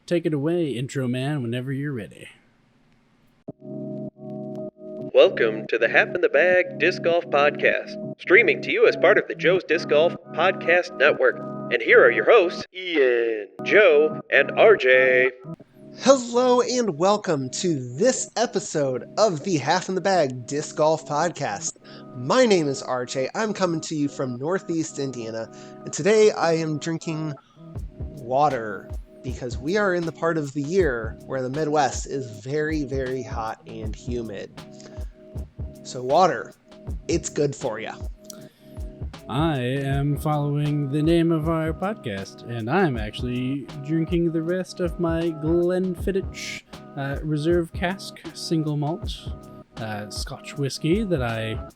take it away, intro man, whenever you're ready. Welcome to the Half in the Bag Disc Golf Podcast, streaming to you as part of the Joe's Disc Golf Podcast Network. And here are your hosts, Ian, Joe, and RJ. Hello and welcome to this episode of the Half in the Bag Disc Golf Podcast. My name is RJ. I'm coming to you from Northeast Indiana, and today I am drinking water because we are in the part of the year where the Midwest is very, very hot and humid. So water, it's good for you. I am following the name of our podcast, and I'm actually drinking the rest of my Glenfiddich Reserve Cask single malt Scotch whiskey that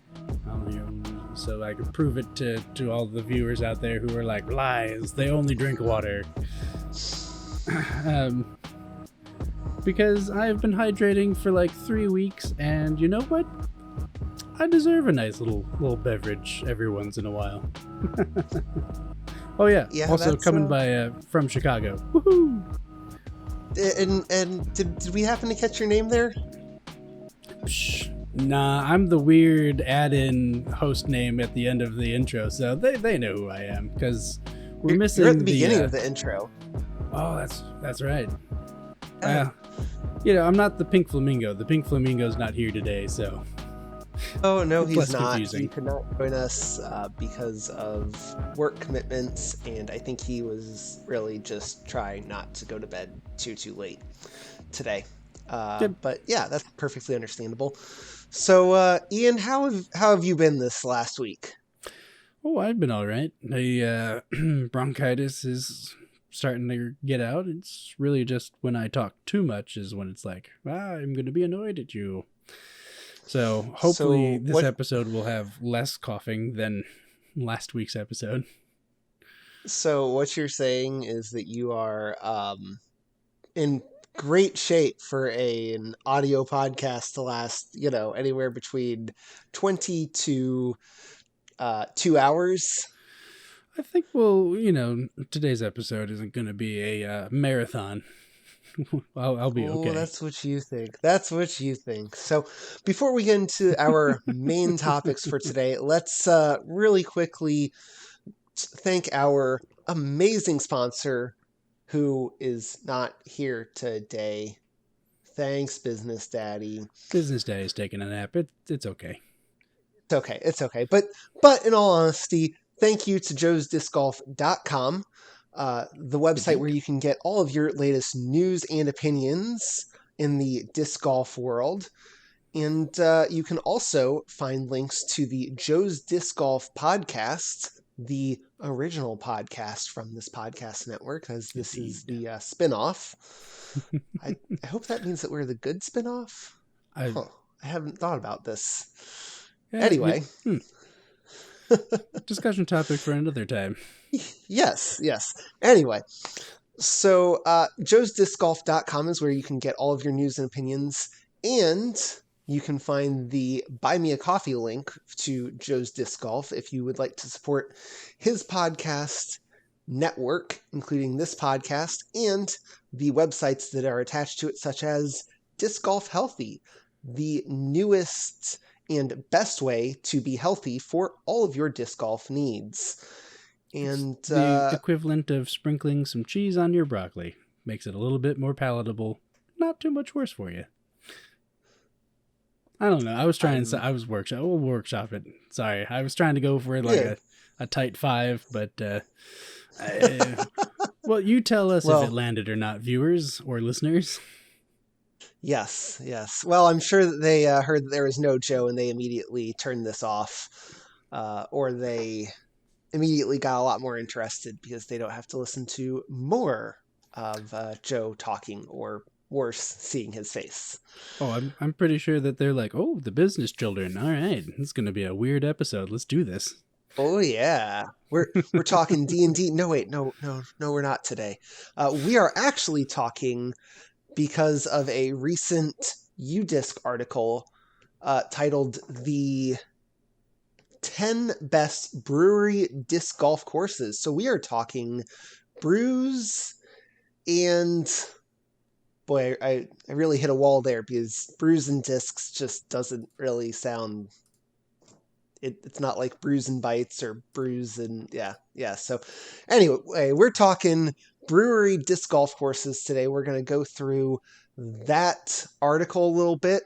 so I can prove it to all the viewers out there who are like, lies, they only drink water. Because I've been hydrating for like 3 weeks, and you know what? I deserve a nice little beverage every once in a while. Oh yeah, also coming by from Chicago. Woohoo! And did we happen to catch your name there? Psh, nah, I'm the weird add-in host name at the end of the intro, so they know who I am because we're missing. You're at the beginning of the intro. Oh, that's right. I'm not the Pink Flamingo. The Pink Flamingo's not here today, so. Oh, no, he's not. Confusing. He could not join us because of work commitments, and I think he was really just trying not to go to bed too late today. But yeah, that's perfectly understandable. So, Ian, how have you been this last week? Oh, I've been all right. The bronchitis is starting to get out. It's really just when I talk too much is when it's like, I'm going to be annoyed at you. So hopefully this episode will have less coughing than last week's episode. So what you're saying is that you are in great shape for an audio podcast to last, anywhere between 20 to 2 hours. I think today's episode isn't going to be a marathon. I'll be okay. Oh, that's what you think. So before we get into our main topics for today, let's really quickly thank our amazing sponsor who is not here today. Thanks, Business Daddy. Business Daddy's taking a nap. It's okay. It's okay. But in all honesty, thank you to joesdiscgolf.com. The website where you can get all of your latest news and opinions in the disc golf world. And you can also find links to the Joe's Disc Golf podcast, the original podcast from this podcast network, as this is the spinoff. I hope that means that we're the good spinoff. I haven't thought about this. Yeah, anyway. Discussion topic for another time. Yes. Anyway, so joesdiscgolf.com is where you can get all of your news and opinions, and you can find the Buy Me a Coffee link to Joe's Disc Golf if you would like to support his podcast network, including this podcast, and the websites that are attached to it, such as Disc Golf Healthy, the newest and best way to be healthy for all of your disc golf needs. And it's the equivalent of sprinkling some cheese on your broccoli. Makes it a little bit more palatable. Not too much worse for you. I don't know. I was workshop it. Sorry. I was trying to go for like a tight 5, but well, you tell us if it landed or not, viewers or listeners. Yes. Well, I'm sure that they heard that there was no Joe and they immediately turned this off, or they immediately got a lot more interested because they don't have to listen to more of Joe talking or worse, seeing his face. Oh, I'm pretty sure that they're like, oh, the business children. All right, it's going to be a weird episode. Let's do this. Oh yeah, we're talking D&D. No, wait, no, we're not today. We are actually talking because of a recent UDisc article titled "The 10 Best Brewery Disc Golf Courses." So we are talking brews and boy, I really hit a wall there because Brews and Discs just doesn't really sound. It's not like Brews and Bites or Brews and yeah. So anyway, we're talking brewery disc golf courses today. We're going to go through that article a little bit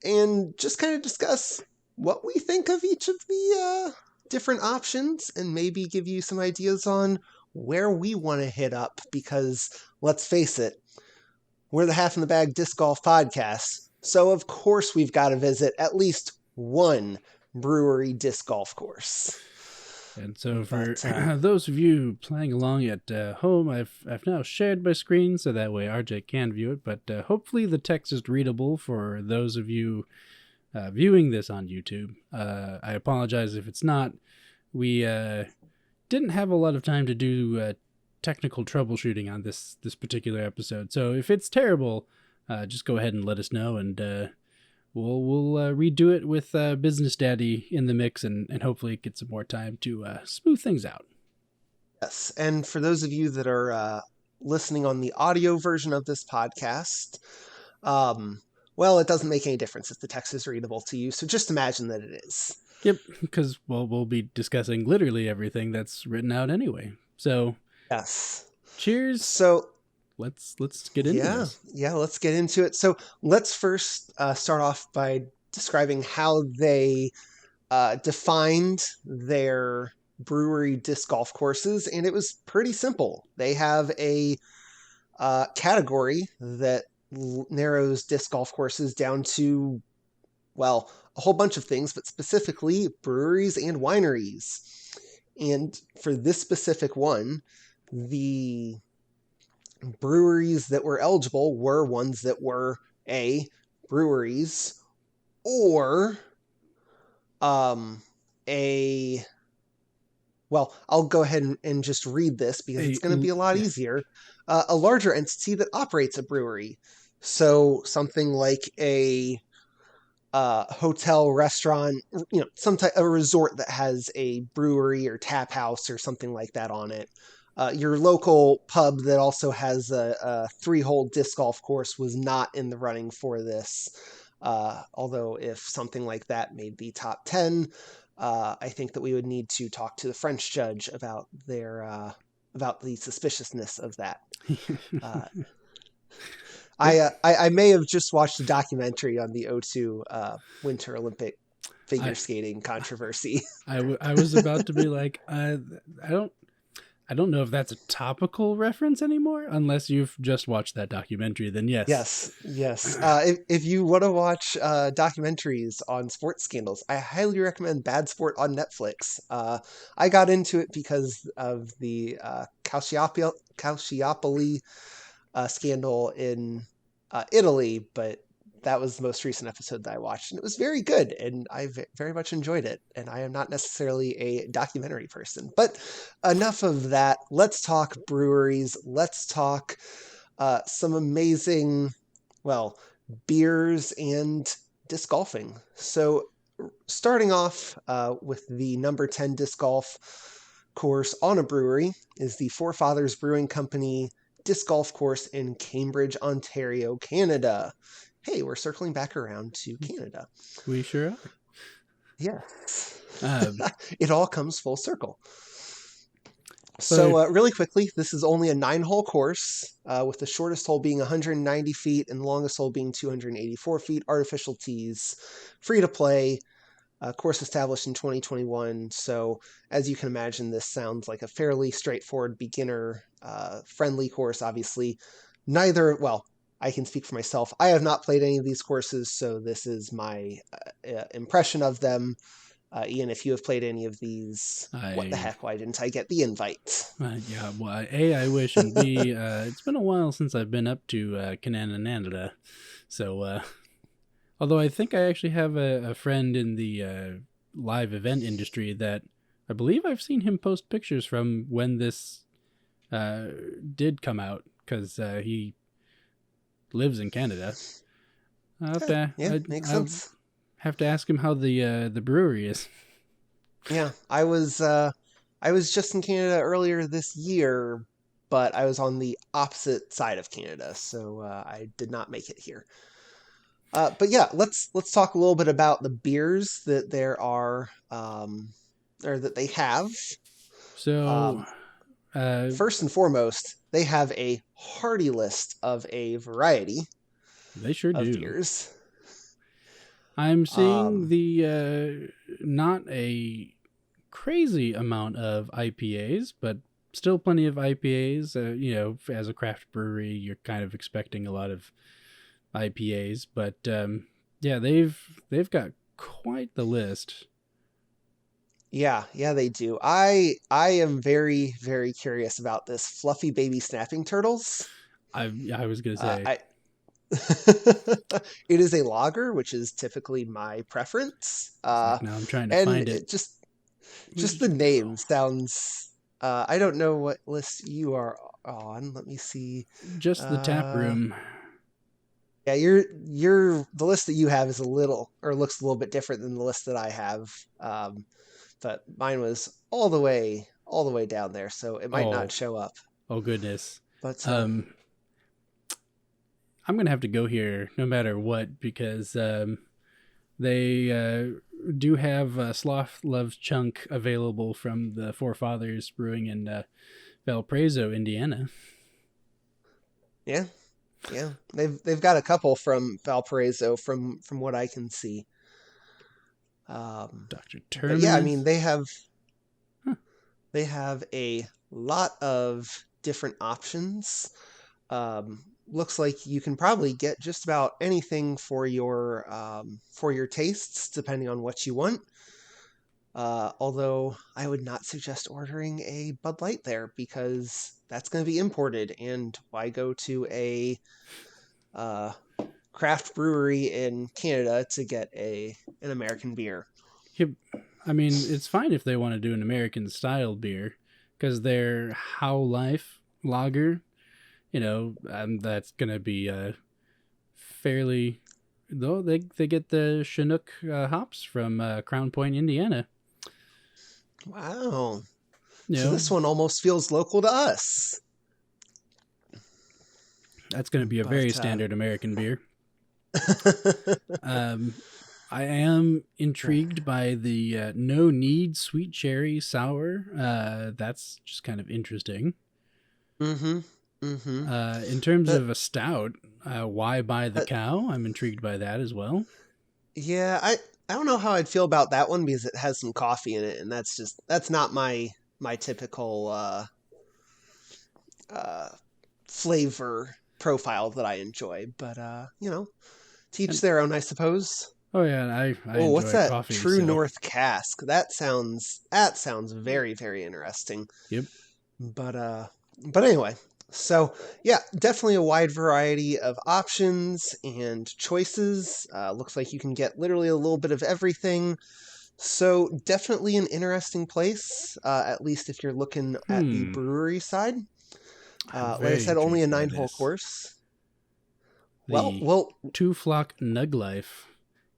and just kind of discuss what we think of each of the different options and maybe give you some ideas on where we want to hit up because let's face it, we're the Half in the Bag Disc Golf Podcast. So of course we've got to visit at least one brewery disc golf course. And so for those of you playing along at home, I've now shared my screen so that way RJ can view it, but hopefully the text is readable for those of you viewing this on YouTube. I apologize if it's not. We didn't have a lot of time to do technical troubleshooting on this particular episode, so if it's terrible, just go ahead and let us know, and we'll redo it with Business Daddy in the mix, and hopefully get some more time to smooth things out. Yes, and for those of you that are listening on the audio version of this podcast, well, it doesn't make any difference if the text is readable to you, so just imagine that it is. Yep, because, well, we'll be discussing literally everything that's written out anyway. So, yes. Cheers. So, let's get into this. Yeah, let's get into it. So, let's first start off by describing how they defined their brewery disc golf courses, and it was pretty simple. They have a category that narrows disc golf courses down to, well, a whole bunch of things, but specifically breweries and wineries. And for this specific one, the breweries that were eligible were ones that were breweries or well, I'll go ahead and just read this because it's going to be a lot easier. A larger entity that operates a brewery. So something like a hotel, restaurant, some type, a resort that has a brewery or tap house or something like that on it. Your local pub that also has a 3-hole disc golf course was not in the running for this. Although if something like that made the top 10, I think that we would need to talk to the French judge about about the suspiciousness of that. I may have just watched a documentary on the O2 Winter Olympic figure skating controversy. I was about to be like, I don't know if that's a topical reference anymore, unless you've just watched that documentary, then yes. Yes. If you want to watch documentaries on sports scandals, I highly recommend Bad Sport on Netflix. I got into it because of the Calciopoli scandal in Italy, but that was the most recent episode that I watched, and it was very good, and I very much enjoyed it, and I am not necessarily a documentary person. But enough of that. Let's talk breweries. Let's talk some amazing, well, beers and disc golfing. So starting off with the number 10 disc golf course on a brewery is the Forefathers Brewing Company disc golf course in Cambridge, Ontario, Canada. Hey, we're circling back around to Canada. We sure are. Yes. It all comes full circle. So really quickly, this is only a 9-hole course, with the shortest hole being 190 feet and the longest hole being 284 feet. Artificial tees, free to play. Course established in 2021. So as you can imagine, this sounds like a fairly straightforward beginner friendly course. Obviously, I can speak for myself. I have not played any of these courses, so this is my impression of them. Ian, if you have played any of these, what the heck? Why didn't I get the invite? Yeah, well, A, I wish, and B, it's been a while since I've been up to Canada. So, although I think I actually have a friend in the live event industry that I believe I've seen him post pictures from when this did come out, because he lives in Canada. Makes sense. Have to ask him how the brewery is. Yeah, I was just in Canada earlier this year, but I was on the opposite side of Canada, so I did not make it here. But yeah, let's talk a little bit about the beers that there are, or that they have. So, First and foremost, they have a hearty list of a variety they sure of do. beers. I'm seeing the not a crazy amount of IPAs, but still plenty of IPAs. As a craft brewery, you're kind of expecting a lot of IPAs, but yeah, they've got quite the list. Yeah, they do. I am very, very curious about this Fluffy Baby Snapping Turtles. I was gonna say, It is a lager, which is typically my preference. it's like now I'm trying to And find it. it just the name sounds. I don't know what list you are on. Let me see. Just the tap room. Yeah, the list that you have is looks a little bit different than the list that I have. But mine was all the way down there, so it might not show up. Oh goodness. But I'm gonna have to go here no matter what, because they do have Sloth Loves Chunk available from the Forefathers Brewing in Valparaiso, Indiana. Yeah, they've got a couple from Valparaiso from what I can see. Dr. Terminus. Yeah, I mean they have a lot of different options. Looks like you can probably get just about anything for your tastes, depending on what you want. Although I would not suggest ordering a Bud Light there, because that's going to be imported, and why go to a craft brewery in Canada to get an American beer? Yep. I mean, it's fine if they want to do an American style beer, because their How Life lager, that's gonna be fairly. Though they get the Chinook hops from Crown Point, Indiana. Wow. So this one almost feels local to us. That's going to be a very standard American beer. I am intrigued by the No Need Sweet Cherry Sour. That's just kind of interesting. Mm-hmm. In terms of a stout, Why Buy the Cow? I'm intrigued by that as well. Yeah, I don't know how I'd feel about that one, because it has some coffee in it, and that's not my typical flavor profile that I enjoy. But to each their own, I suppose. Oh yeah, I enjoy what's that? Coffee, True North Cask. That sounds very, very interesting. Yep. But anyway, so yeah, definitely a wide variety of options and choices. Looks like you can get literally a little bit of everything. So definitely an interesting place, at least if you're looking at the brewery side. Like I said, only a 9-hole course. Well, Two Flock Nug Life,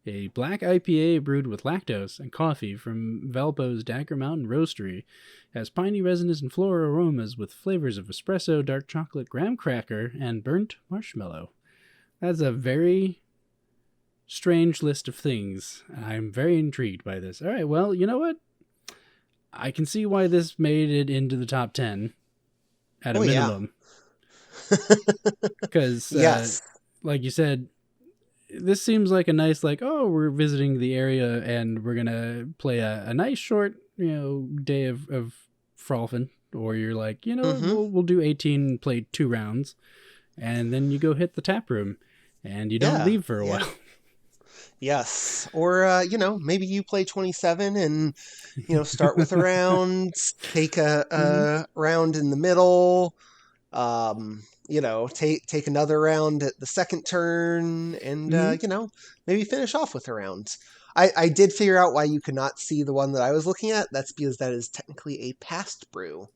a black IPA brewed with lactose and coffee from Valpo's Dagger Mountain Roastery, has piney resonance and floral aromas with flavors of espresso, dark chocolate, graham cracker, and burnt marshmallow. That's a very strange list of things. I'm very intrigued by this. All right, well, you know what? I can see why this made it into the top 10 at a minimum. Because, yes. Like you said, this seems like a nice, we're visiting the area and we're going to play a nice short, day of frolfing. Or you're like, we'll do 18, play 2 rounds. And then you go hit the tap room and you don't leave for a while. Yes. Or, maybe you play 27 and, start with a round, take a round in the middle, take another round at the second turn, and, maybe finish off with a round. I did figure out why you could not see the one that I was looking at. That's because that is technically a past brew.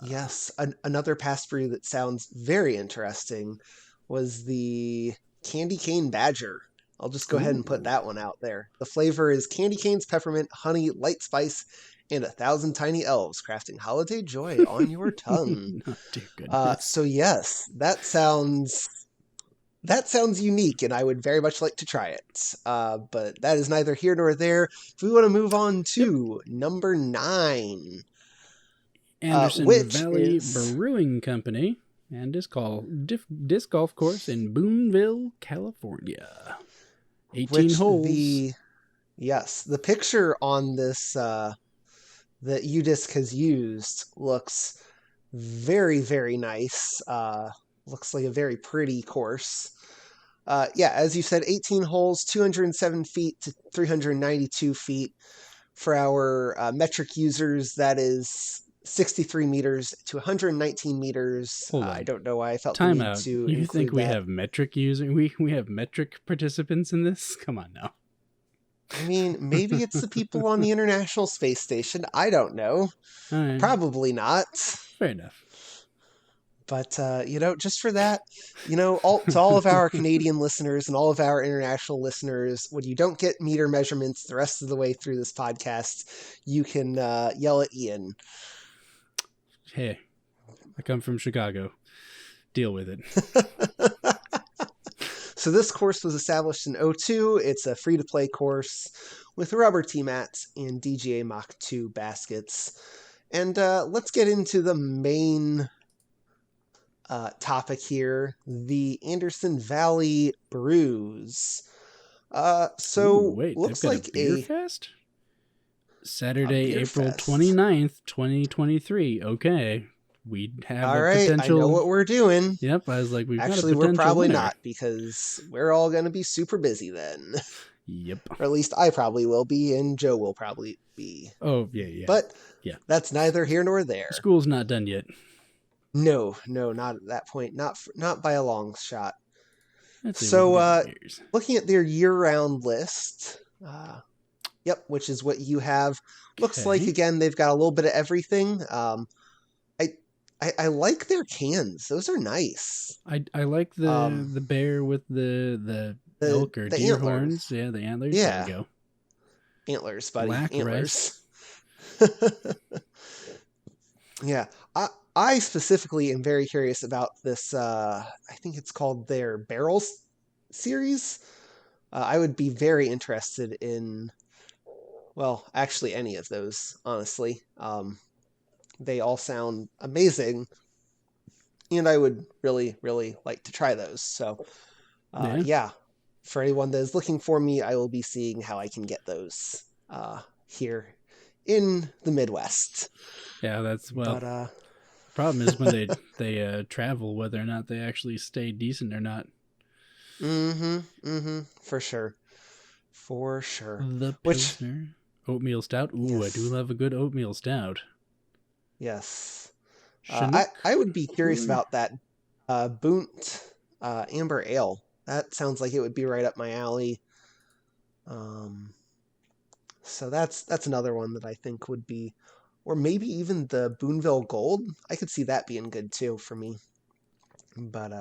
Yes. Another past brew that sounds very interesting was the Candy Cane Badger. I'll just go ahead and put that one out there. The flavor is candy canes, peppermint, honey, light spice, and 1,000 tiny elves crafting holiday joy on your tongue. Oh, dear goodness. So yes, that sounds unique, and I would very much like to try it. But that is neither here nor there. If we want to move on to number 9, Anderson which Valley is Brewing Company and disc golf course in Boonville, California. 18 holes. The picture on this that UDisc has used looks very, very nice. Looks like a very pretty course. As you said, 18 holes, 207 feet to 392 feet. For our metric users, that is 63 meters to 119 meters. Hold on. I don't know why I felt Time the need out. to You include think we that. have metric users? We have metric participants in this? Come on now. I mean, maybe it's the people on the International Space Station. I don't know. All right. Probably not. Fair enough. But, just for that, to all of our Canadian listeners and all of our international listeners, when you don't get meter measurements the rest of the way through this podcast, you can yell at Ian. Hey, I come from Chicago. Deal with it. So this course was established in 2002. It's a free-to-play course with rubber tee mats and DGA Mach 2 baskets. And let's get into the main topic here, the Anderson Valley Brews. Wait, looks they've got like a beer fest? Saturday, beer April fest. 29th, 2023. Okay. We have all a right, potential. I know what we're doing. Yep, I was like, we've Actually, got a we're potential probably winner. not, because we're all going to be super busy then. Yep. Or at least I probably will be, and Joe will probably be. Oh, yeah. But yeah, that's neither here nor there. School's not done yet. No, not at that point. Not by a long shot. So, looking at their year-round list, which is what you have. Looks like, again, they've got a little bit of everything. I like their cans. Those are nice. I like the bear with the elk or deer antlers. Horns. Yeah, the antlers. Yeah. There you go. Antlers, buddy. Black Antlers. Yeah. I specifically am very curious about this. I think it's called their Barrels series. I would be very interested in, well, actually any of those, honestly. They all sound amazing, and I would really, really like to try those. So, for anyone that is looking for me, I will be seeing how I can get those here in the Midwest. Yeah, that's problem is when they travel, whether or not they actually stay decent or not. For sure. The Pilsner oatmeal stout. Ooh, yes. I do love a good oatmeal stout. Yes. I would be curious about that Bunt Amber Ale. That sounds like it would be right up my alley. So that's another one that I think would be, or maybe even the Boonville Gold. I could see that being good too for me. But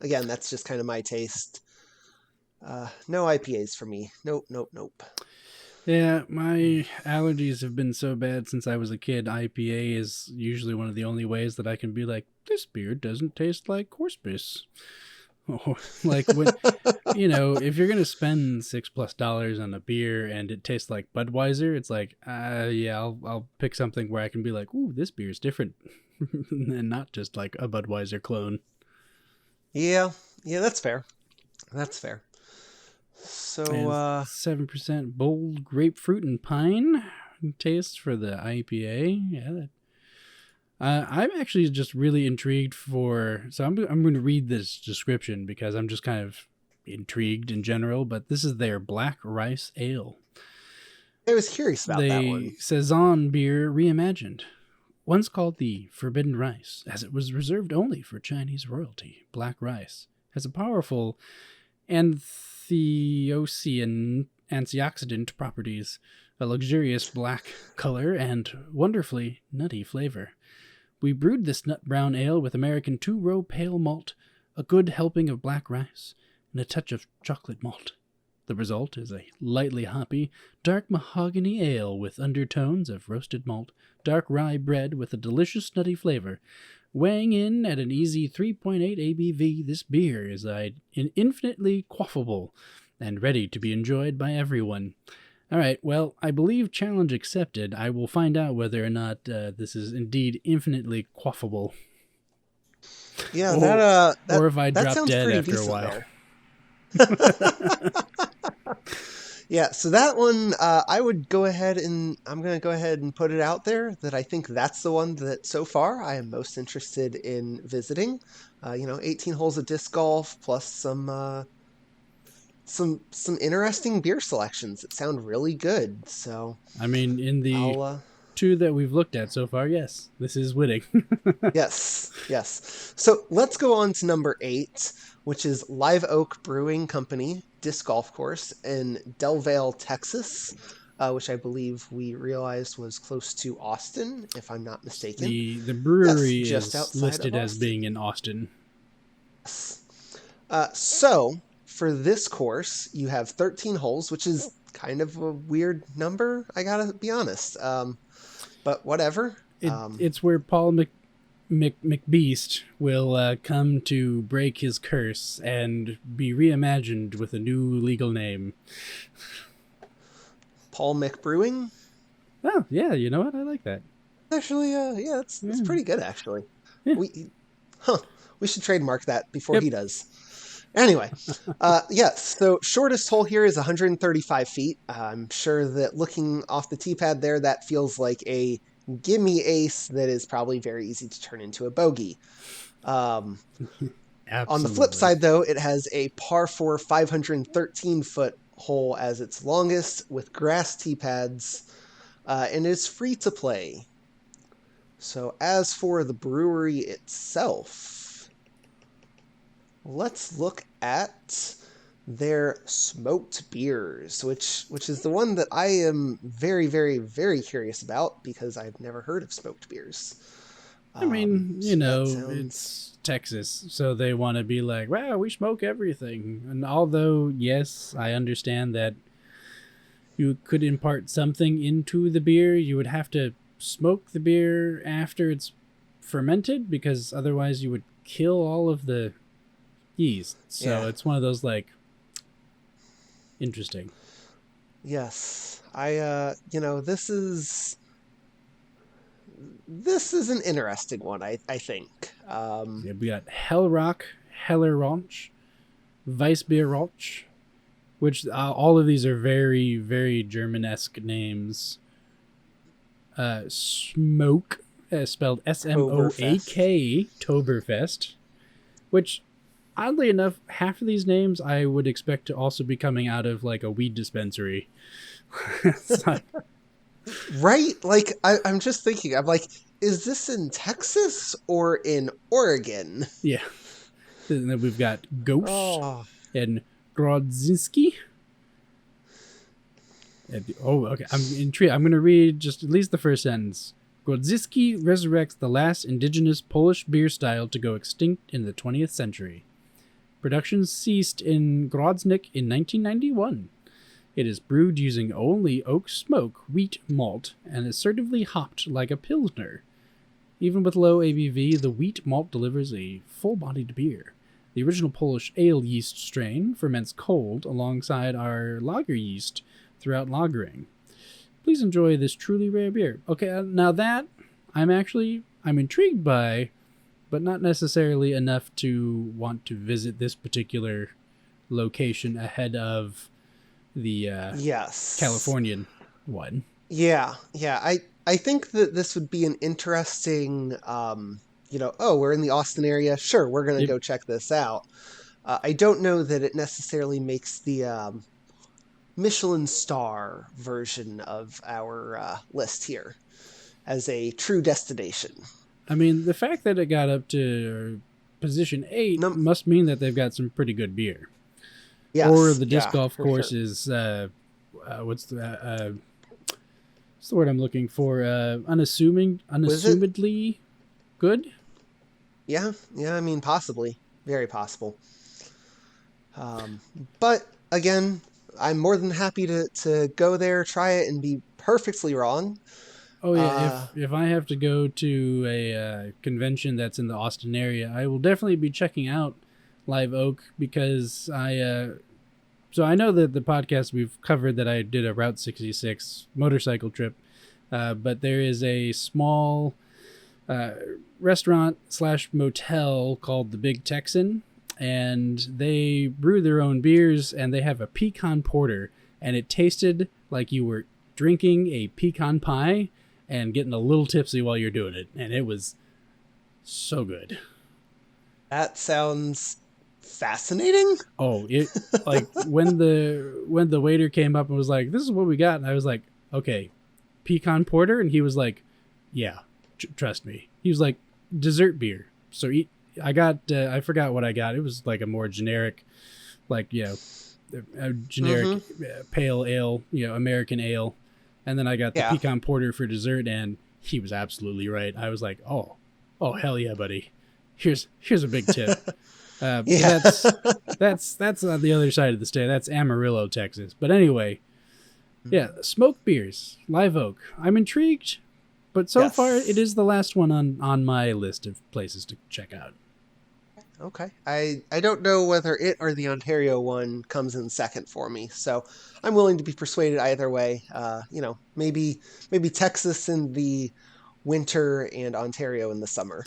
again, that's just kind of my taste. No IPAs for me. Nope. Yeah, my allergies have been so bad since I was a kid. IPA is usually one of the only ways that I can be like, this beer doesn't taste like horse piss. Or like when, if you're going to spend $6+ on a beer and it tastes like Budweiser, it's like, I'll pick something where I can be like, ooh, this beer's different. And not just like a Budweiser clone. Yeah, that's fair. So, 7% bold grapefruit and pine taste for the IPA. Yeah, I'm actually just really intrigued so I'm going to read this description because I'm just kind of intrigued in general. But this is their black rice ale. I was curious about that one. Saison beer reimagined. Once called the Forbidden Rice, as it was reserved only for Chinese royalty, black rice has a powerful antioxidant properties, a luxurious black color, and wonderfully nutty flavor. We brewed this nut brown ale with American 2-row pale malt, a good helping of black rice, and a touch of chocolate malt. The result is a lightly hoppy, dark mahogany ale with undertones of roasted malt, dark rye bread with a delicious nutty flavor. Weighing in at an easy 3.8 ABV, this beer is infinitely quaffable and ready to be enjoyed by everyone. All right, well, I believe challenge accepted. I will find out whether or not this is indeed infinitely quaffable. Yeah, or if I that drop sounds dead pretty after a decent while. there. Yeah, so that one, I'm going to go ahead and put it out there that I think that's the one that so far I am most interested in visiting. 18 holes of disc golf plus some interesting beer selections that sound really good. So I mean, in the I'll two that we've looked at so far, yes, this is winning. yes. So let's go on to number 8, which is Live Oak Brewing Company Disc Golf Course in Del Valle, Texas, which I believe we realized was close to Austin, if I'm not mistaken. The brewery Yes, just is outside listed of as Austin. being in Austin. So for this course, you have 13 holes, which is kind of a weird number, I gotta be honest. But whatever. It's where Paul McBeast will come to break his curse and be reimagined with a new legal name. Paul McBrewing? Oh, yeah, you know what? I like that. Actually, yeah, it's pretty good, actually. Yeah. We should trademark that before Yep. he does. Anyway, so shortest hole here is 135 feet. I'm sure that looking off the tee pad there, that feels like a gimme ace that is probably very easy to turn into a bogey. On the flip side, though, it has a par 4 513-foot hole as its longest with grass tee pads, and it's free to play. So as for the brewery itself, let's look at their smoked beers, which is the one that I am very, very, very curious about because I've never heard of smoked beers. I mean, it's Texas, so they want to be like, wow, we smoke everything. And although, yes, I understand that you could impart something into the beer, you would have to smoke the beer after it's fermented because otherwise you would kill all of the yeast. So it's one of those, like, interesting. Yes. This is an interesting one, I think. We got Hellrock, Hellerranch, Weissbierroch, which all of these are very, very German-esque names. Smoke, spelled S-M-O-A-K, Toberfest, which, oddly enough, half of these names I would expect to also be coming out of, like, a weed dispensary. Right? Like, I'm just thinking, I'm like, is this in Texas or in Oregon? Yeah. And then we've got Ghost and Grodzinski. Okay. I'm intrigued. I'm going to read just at least the first sentence. Grodzinski resurrects the last indigenous Polish beer style to go extinct in the 20th century. Production ceased in Grodzinsk in 1991. It is brewed using only oak smoke, wheat malt, and assertively hopped like a pilsner. Even with low ABV, the wheat malt delivers a full-bodied beer. The original Polish ale yeast strain ferments cold alongside our lager yeast throughout lagering. Please enjoy this truly rare beer. Okay, now that I'm intrigued by, but not necessarily enough to want to visit this particular location ahead of the Californian one. Yeah. I think that this would be an interesting, we're in the Austin area. Sure, we're going to go check this out. I don't know that it necessarily makes the Michelin star version of our list here as a true destination. I mean, the fact that it got up to position 8 must mean that they've got some pretty good beer. Yes, or the disc golf course sure. is what's the word I'm looking for? Unassumedly good. Yeah. I mean, possibly, very possible. But again, I'm more than happy to go there, try it, and be perfectly wrong. Oh yeah, if I have to go to a convention that's in the Austin area, I will definitely be checking out Live Oak because so I know that the podcast we've covered that I did a Route 66 motorcycle trip, but there is a small restaurant / motel called the Big Texan, and they brew their own beers, and they have a pecan porter, and it tasted like you were drinking a pecan pie and getting a little tipsy while you're doing it, and it was so good. That sounds fascinating. Oh, it like when the waiter came up and was like, "This is what we got," and I was like, "Okay, pecan porter," and he was like, "Yeah, trust me." He was like, "Dessert beer." So I got I forgot what I got. It was like a more generic, like a generic pale ale, American ale, and then I got the pecan porter for dessert, and he was absolutely right. I was like, "Oh hell yeah, buddy! Here's a big tip." That's on the other side of the state. That's Amarillo, Texas. But anyway, yeah, smoked beers, Live Oak. I'm intrigued, but so far it is the last one on my list of places to check out. Okay. I don't know whether it or the Ontario one comes in second for me, so I'm willing to be persuaded either way. Maybe Texas in the winter and Ontario in the summer.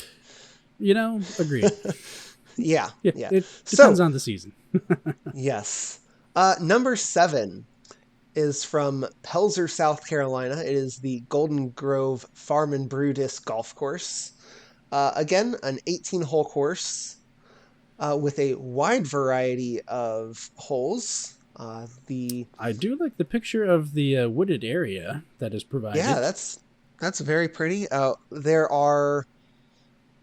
Agreed. Yeah. It depends on the season. Yes. Number 7 is from Pelzer, South Carolina. It is the Golden Grove Farm and Brew Disc Golf Course. Again, an 18-hole course with a wide variety of holes. I do like the picture of the wooded area that is provided. Yeah, that's very pretty. There are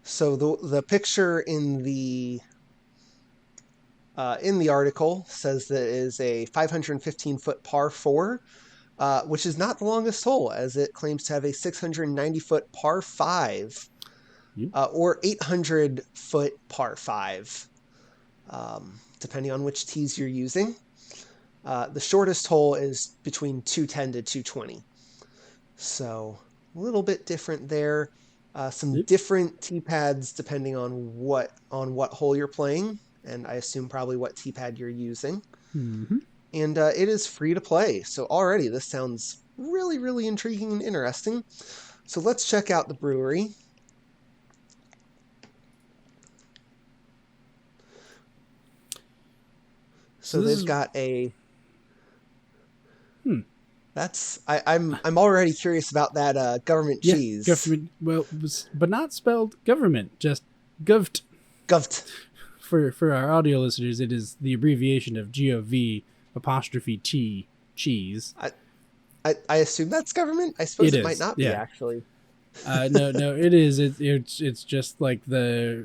the picture in the article says that it is a 515-foot par 4, which is not the longest hole, as it claims to have a 690-foot par 5, or 800-foot par 5, depending on which tees you're using. The shortest hole is between 210 to 220. So a little bit different there. Some different tee pads depending on what hole you're playing, and I assume probably what tee pad you're using. Mm-hmm. And it is free to play. So already this sounds really, really intriguing and interesting. So let's check out the brewery. So they've got a... I'm already curious about that government cheese. Government, but not spelled government, just govt. Govt. For our audio listeners, it is the abbreviation of GOV''T cheese. I assume that's government. I suppose it might not be actually. No, it is. It's just like I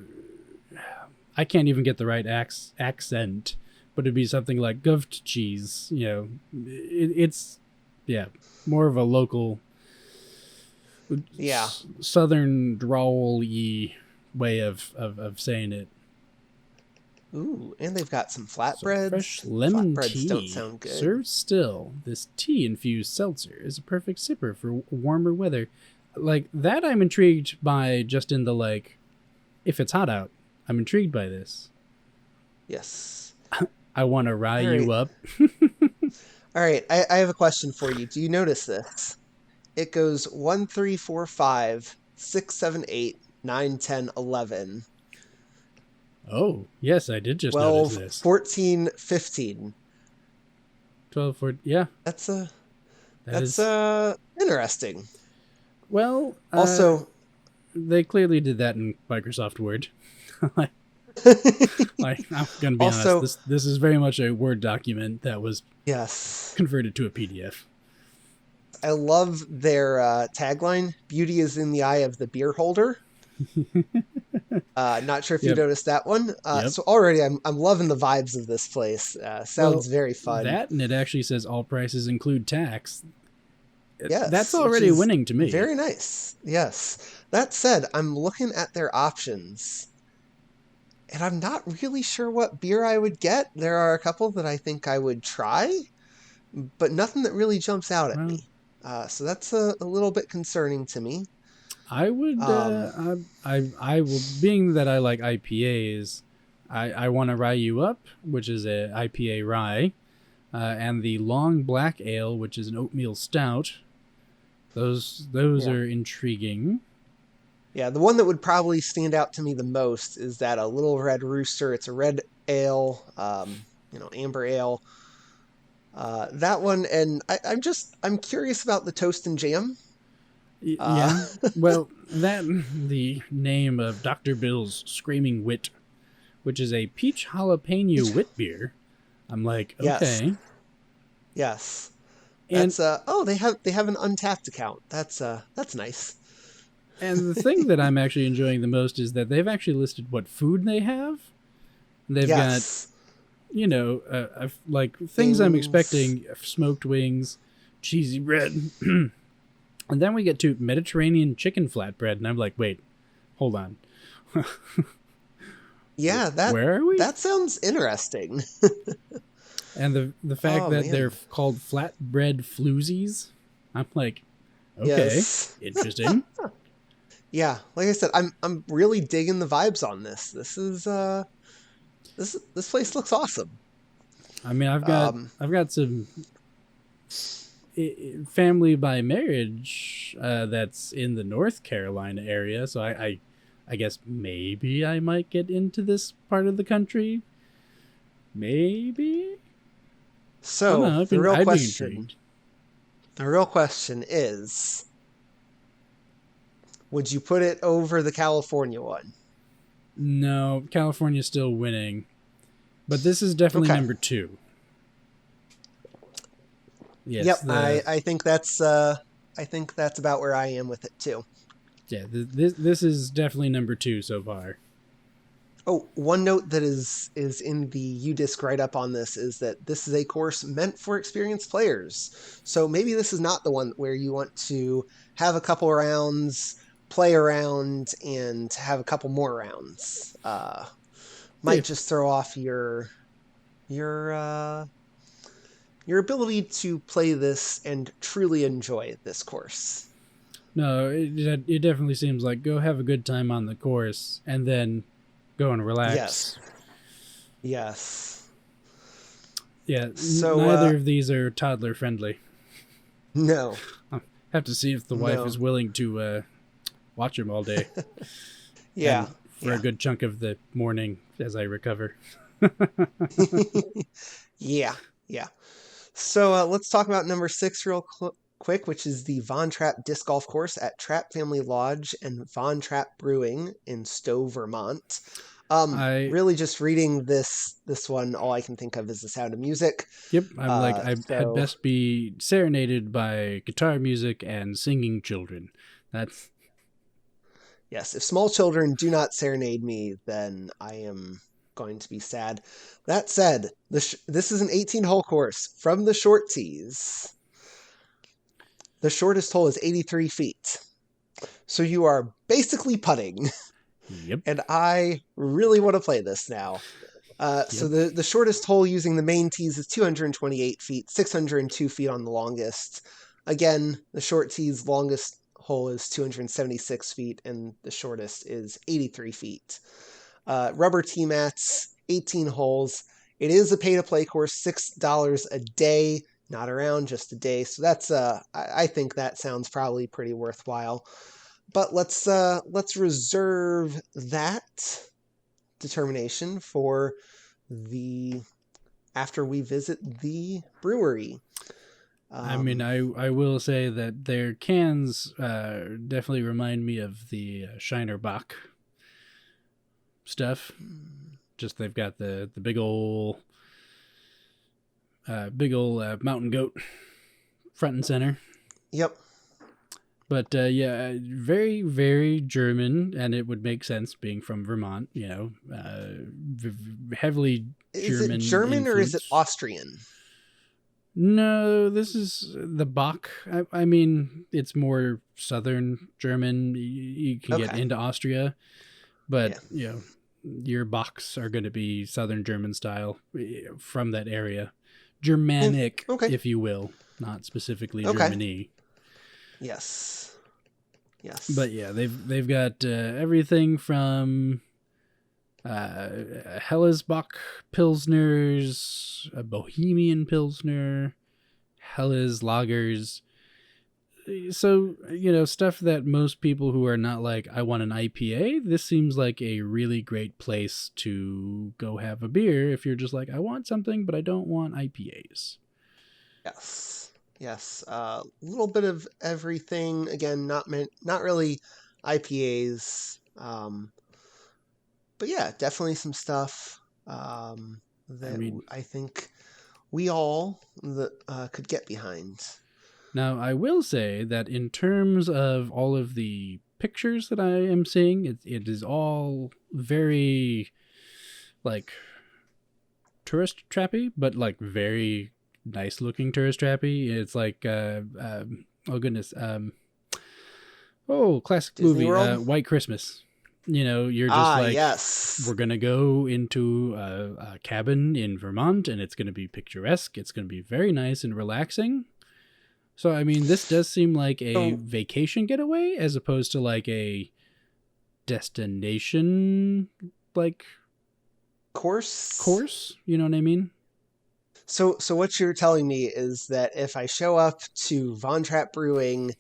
can't even get the right accent, but it'd be something like govt cheese. It's more of a local, southern drawl-y way of saying it. Ooh, and they've got some flatbreads. Fresh lemon flatbreads tea. Don't sound good. Served still, this tea-infused seltzer is a perfect sipper for warmer weather. Like that, I'm intrigued by. Just in the if it's hot out, I'm intrigued by this. Yes. I want to rile you up. All right, I have a question for you. Do you notice this? It goes 1, 3, 4, 5, 6, 7, 8, 9, 10, 11. Oh, yes, I did just 12, notice this. 14, 15. 12, 14, yeah. That's interesting. Well, also, they clearly did that in Microsoft Word. I'm gonna be honest. This is very much a Word document that was converted to a PDF. I love their tagline: "Beauty is in the eye of the beer holder." Not sure if you noticed that one. So already, I'm loving the vibes of this place. Sounds very fun. That, and it actually says all prices include tax. Yes, that's already winning to me. Very nice. Yes. That said, I'm looking at their options, and I'm not really sure what beer I would get. There are a couple that I think I would try. but nothing that really jumps out at Well, me. So that's a little bit concerning to me. I would, Um, I will, being that I like IPAs, I want to rye you up, which is a IPA rye, and the long black ale, which is an oatmeal stout. Those yeah. are intriguing. Yeah, the one that would probably stand out to me the most is that a Little Red Rooster. It's a red ale, amber ale. That one, and I'm curious about the toast and jam. Uh, Yeah. Well, that the name of Dr. Bill's Screaming Wit, which is a peach jalapeno wit beer. I'm like, yes, okay. yes. And They have an Untapped account. That's nice. and the thing that I'm actually enjoying the most is that they've actually listed what food they have. They've got, Yes, like things I'm wings. expecting: smoked wings, cheesy bread, and then we get to Mediterranean chicken flatbread, and I'm like, wait, hold on, Yeah, where are we? that sounds interesting. And the fact Oh that they're man. called flatbread floozies, I'm like, okay, Yes. interesting. Yeah, like I said, I'm really digging the vibes on this. This place looks awesome. I mean, Um, I've got some family by marriage that's in the North Carolina area, so I guess maybe I might get into this part of the country. Maybe I don't so know. I'd be intrigued. the real question is, would you put it over the California one? No, California's still winning, but this is definitely Okay. number two. Yes, Yep, I think that's about where I am with it too. this is definitely number two so far. Oh, one note that is in the UDisc write up on this is that this is a course meant for experienced players. So maybe this is not the one where you want to have a couple rounds, play around, and have a couple more rounds. Might If just throw off your uh, your ability to play this and truly enjoy this course. no, it definitely seems like go have a good time on the course and then go and Yes, relax. yes. Yeah, So neither of these are toddler friendly. no, I'll have to see if the wife is no, willing to watch them all day yeah, and for a yeah. good chunk of the morning as I recover. Yeah, yeah. So let's talk about number 6 quick, which is the Von Trapp Disc Golf Course at Trapp Family Lodge and Von Trapp Brewing in Stowe, Vermont. I Really just reading this one, all I can think of is the sound of music. Yep, I'm like I had So best be serenaded by guitar music and singing children. That's yes, if small children do not serenade me, then I am going to be sad. That said, this is an 18-hole course from the short tees. The shortest hole is 83 feet. So you are basically putting. yep, And I really want to play this now. So yep. the shortest hole using the main tees is 228 feet, 602 feet on the longest. Again, the short tees longest hole is 276 feet, and the shortest is 83 feet. Rubber tee mats, 18 holes. It is a pay-to-play course, $6 a day, not around, just a day. So that's I think that sounds probably pretty worthwhile. But let's reserve that determination for the after we visit the brewery. I mean, I will say that their cans definitely remind me of the Shiner Bock stuff. Just they've got the big old mountain goat front and center. Yep. But yeah, very, very German, and it would make sense being from Vermont, heavily Is it German German or is it influence. Austrian? No, this is the Bach. I mean, it's more southern German. You can get Okay. into Austria, but, Yeah. your Bachs are going to be southern German style from that area. Germanic, Okay. if you will, not specifically Okay. Germany. Yes. But yeah, they've got everything from Hellesbock Pilsners, a Bohemian Pilsner, Helles Lagers. So, stuff that most people who are not like, I want an IPA, this seems like a really great place to go have a beer if you're just like, I want something, but I don't want IPAs. Yes. A little bit of everything. Again, not really IPAs. But yeah, definitely some stuff that I think we all could get behind. Now, I will say that in terms of all of the pictures that I am seeing, it is all very, like, tourist trappy, but, like, very nice looking tourist trappy. It's like, oh goodness, classic Disney movie, World? White Christmas. You're just like, yes. we're going to go into a cabin in Vermont, and it's going to be picturesque. It's going to be very nice and relaxing. So, I mean, this does seem like a vacation getaway as opposed to like a destination, like, course. You know what I mean? So what you're telling me is that if I show up to Von Trapp Brewing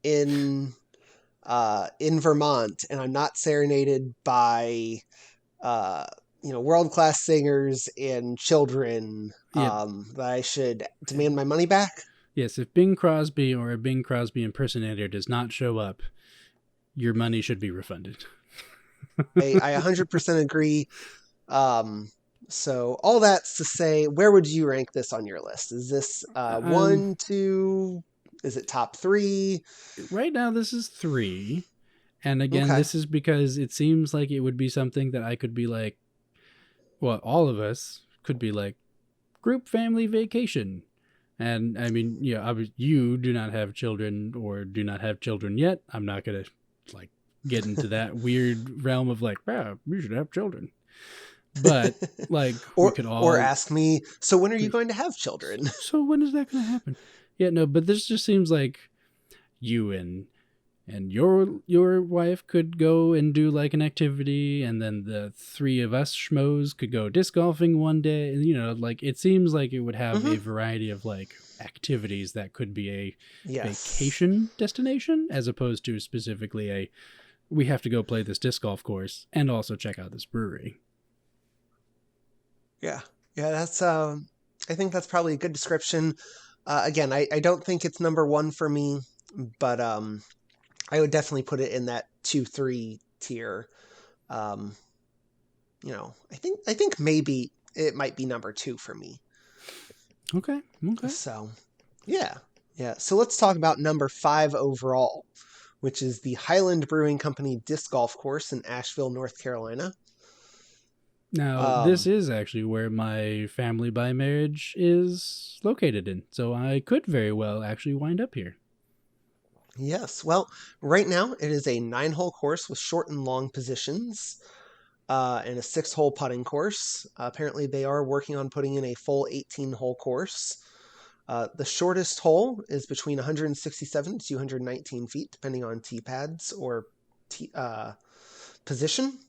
in Vermont and I'm not serenaded by world-class singers and children, that I should demand my money back? Yes, if Bing Crosby or a Bing Crosby impersonator does not show up, your money should be refunded. I 100% agree. So all that's to say, where would you rank this on your list? Is this 1, 2? Is it top 3? Right now, this is 3. And again, Okay. this is because it seems like it would be something that I could be like, well, all of us could be like, group family vacation. And I mean, you do not have children or do not have children yet. I'm not going to like get into that weird realm of like, you should have children. But like, we could all, or ask me, so when are you going to have children? So when is that going to happen? Yeah, no, but this just seems like you and your wife could go and do like an activity, and then the 3 of us schmoes could go disc golfing one day, and like it seems like it would have a variety of like activities that could be a vacation destination as opposed to specifically we have to go play this disc golf course and also check out this brewery. Yeah, that's I think that's probably a good description. Again, I don't think it's number 1 for me, but I would definitely put it in that 2-3 tier. I think maybe it might be number 2 for me. Okay. So, yeah. So let's talk about number 5 overall, which is the Highland Brewing Company Disc Golf Course in Asheville, North Carolina. Now, this is actually where my family by marriage is located in, so I could very well actually wind up here. Yes, well, right now it is a 9-hole course with short and long positions and a 6-hole putting course. Apparently they are working on putting in a full 18-hole course. The shortest hole is between 167 to 219 feet, depending on tee pads or position.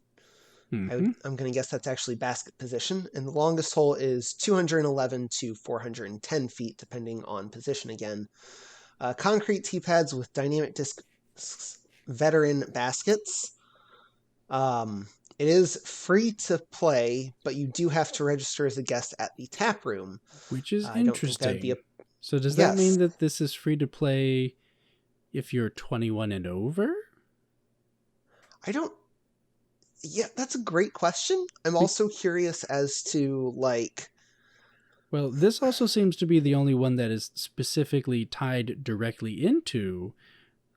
I'm going to guess that's actually basket position. And the longest hole is 211 to 410 feet, depending on position again. Concrete tee pads with dynamic disc veteran baskets. It is free to play, but you do have to register as a guest at the tap room. Which is interesting. So does Yes. that mean that this is free to play if you're 21 and over? Yeah, that's a great question. I'm also curious as to like... Well, this also seems to be the only one that is specifically tied directly into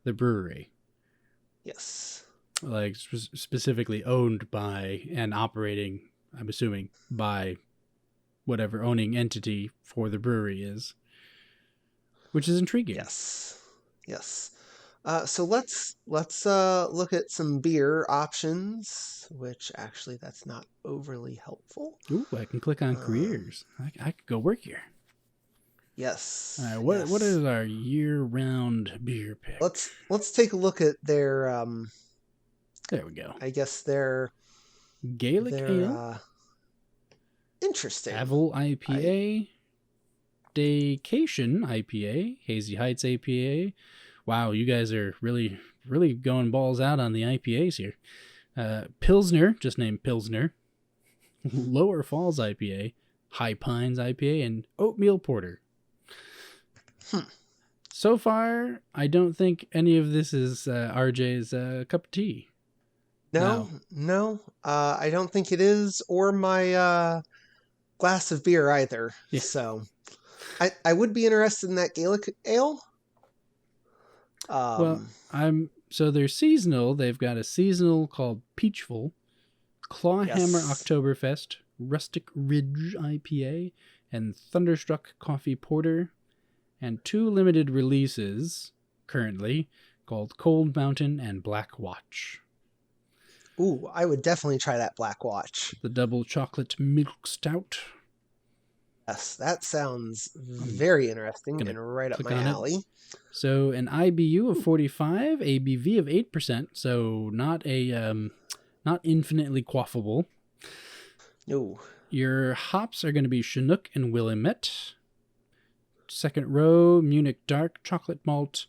the brewery. Yes. Like specifically owned by and operating, I'm assuming, by whatever owning entity for the brewery is. Which is intriguing. Yes. So let's look at some beer options, which actually that's not overly helpful. Ooh, I can click on careers. I could go work here. Yes. All right, what yes. is our year-round beer pick? Let's take a look at their There we go. I guess their Gaelic Ale, interesting. Aval IPA, Daycation IPA, Hazy Heights IPA. Wow, you guys are really going balls out on the IPAs here. Pilsner, just named Pilsner, Lower Falls IPA, High Pines IPA, and Oatmeal Porter. So far, I don't think any of this is RJ's cup of tea. No. I don't think it is, or my glass of beer either. Yeah. So I would be interested in that Gaelic Ale. So they're seasonal. They've got a seasonal called Peachful, Clawhammer Oktoberfest, Rustic Ridge IPA, and Thunderstruck Coffee Porter, and 2 limited releases currently called Cold Mountain and Black Watch. Ooh, I would definitely try that Black Watch. The double chocolate milk stout. Yes, that sounds very interesting and right up my alley. So an IBU of 45, ABV of 8%, so not infinitely quaffable. No. Your hops are going to be Chinook and Willamette. Second row, Munich Dark Chocolate Malt,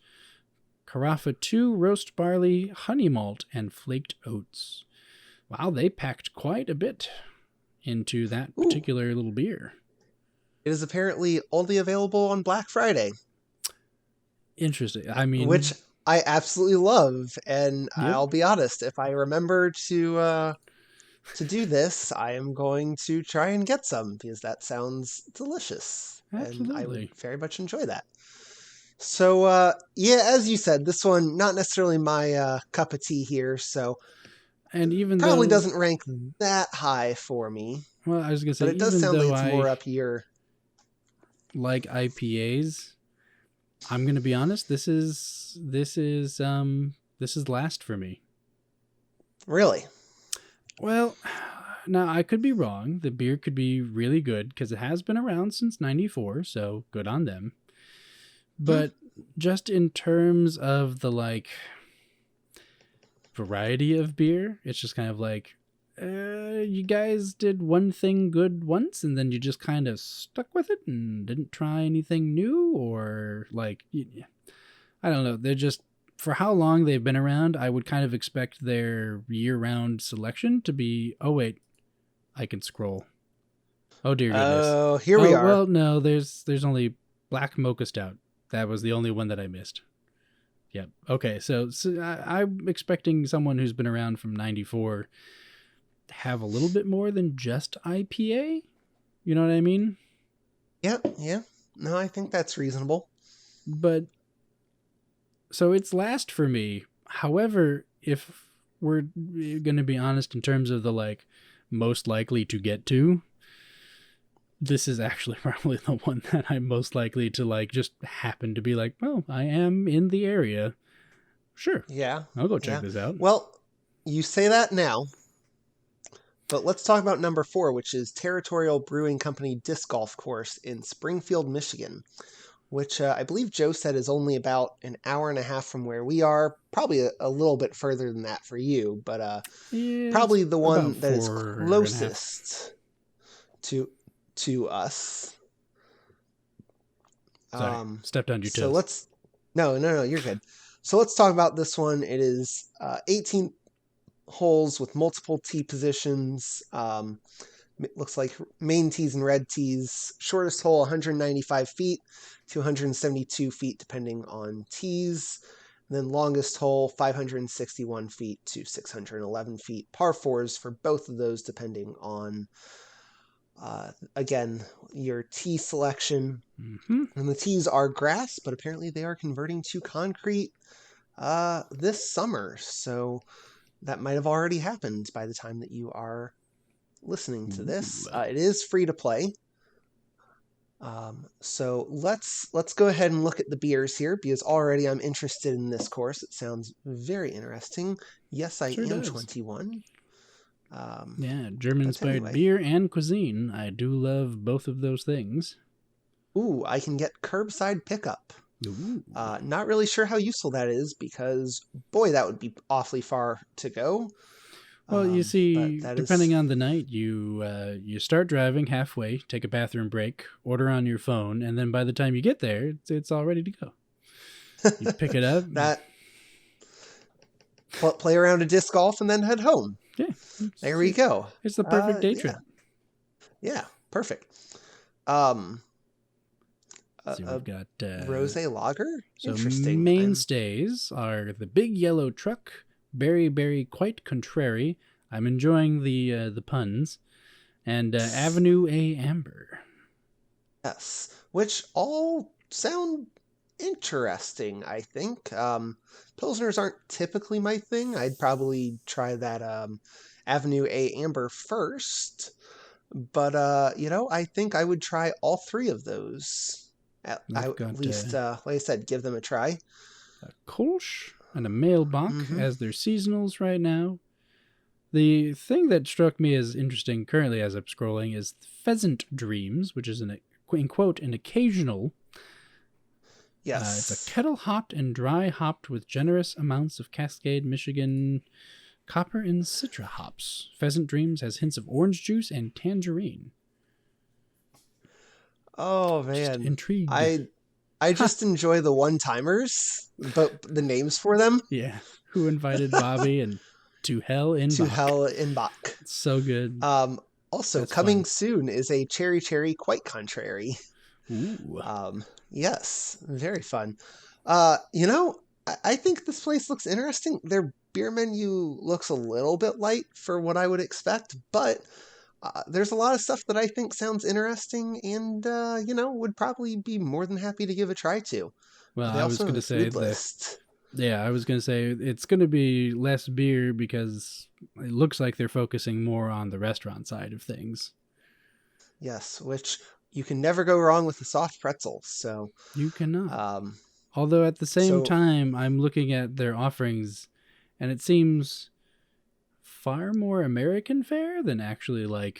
Carafa 2 Roast Barley, Honey Malt, and Flaked Oats. Wow, they packed quite a bit into that particular little beer. It is apparently only available on Black Friday. Interesting. I mean, which I absolutely love, and I'll be honest, if I remember to do this, I am going to try and get some because that sounds delicious. Absolutely. And I would very much enjoy that. So, as you said, this one, not necessarily my cup of tea here, so and even probably doesn't rank that high for me. Well, I was going to say, but it does sound like it's more up your... like IPAs, I'm going to be honest, this is last for me. Really? Well, now I could be wrong. The beer could be really good because it has been around since 94, so good on them. But just in terms of the variety of beer, it's just kind of like you guys did one thing good once and then you just kind of stuck with it and didn't try anything new, or I don't know. They're just, for how long they've been around, I would kind of expect their year-round selection to be, oh wait, I can scroll. Oh dear goodness. Oh, here we are. Well, no, there's only Black Mocha Stout. That was the only one that I missed. Yep. Okay, so I'm expecting someone who's been around from 94 to have a little bit more than just IPA. You know what I mean? Yeah. No, I think that's reasonable. But so it's last for me. However, if we're going to be honest in terms of the most likely to get to, this is actually probably the one that I'm most likely to just happen to be well, I am in the area. Sure. Yeah. I'll go check this out. Well, you say that now, but let's talk about number 4, which is Territorial Brewing Company Disc Golf Course in Springfield, Michigan, which I believe Joe said is only about an hour and a half from where we are. Probably a little bit further than that for you, but probably the one that is closest to us. Sorry, stepped on your toes. So No, you're good. So let's talk about this one. It is 18 holes with multiple tee positions. It looks like main tees and red tees. Shortest hole 195 feet to 172 feet depending on tees. And then longest hole 561 feet to 611 feet. Par 4s for both of those depending on again, your tee selection. And the tees are grass, but apparently they are converting to concrete this summer. So that might have already happened by the time that you are listening to this. It is free to play. So let's go ahead and look at the beers here, because already I'm interested in this course. It sounds very interesting. Yes, I am 21. German-inspired beer and cuisine. I do love both of those things. Ooh, I can get curbside pickup. Ooh. Not really sure how useful that is because, boy, that would be awfully far to go. Well, you But see, that depending is... on the night, you start driving halfway, take a bathroom break, order on your phone, and then by the time you get there, it's all ready to go. You pick it up. that play around a disc golf and then head home. Yeah. There we go. It's the perfect day Yeah. trip. Yeah, perfect. So we've got rosé lager. So Interesting. mainstays are the Big Yellow Truck, Berry Quite Contrary. I'm enjoying the puns, and Avenue A Amber. Yes, which all sound interesting, I think. Pilsners aren't typically my thing. I'd probably try that Avenue A Amber first. But, I think I would try all three of those. At least, like I said, give them a try. A Kolsch and a Mailbach as their seasonals right now. The thing that struck me as interesting currently as I'm scrolling is Pheasant Dreams, which is an occasional. Yes. It's a kettle hopped and dry hopped with generous amounts of Cascade, Michigan, copper, and citra hops. Pheasant Dreams has hints of orange juice and tangerine. Oh man, just intrigued. I just enjoy the one-timers, but the names for them. Yeah, Who Invited Bobby and To Hell in Bach. To Hell in Bach. So good. Also, That's coming fun. soon is a Cherry Quite Contrary. Ooh. Yes, very fun. I think this place looks interesting. Their beer menu looks a little bit light for what I would expect, but there's a lot of stuff that I think sounds interesting and, would probably be more than happy to give a try to. Well, They I was also going to have a say food list. Yeah, I was going to say it's going to be less beer because it looks like they're focusing more on the restaurant side of things. Yes, which you can never go wrong with the soft pretzels. So you cannot. Although at the same time, I'm looking at their offerings, and it seems far more American fare than actually like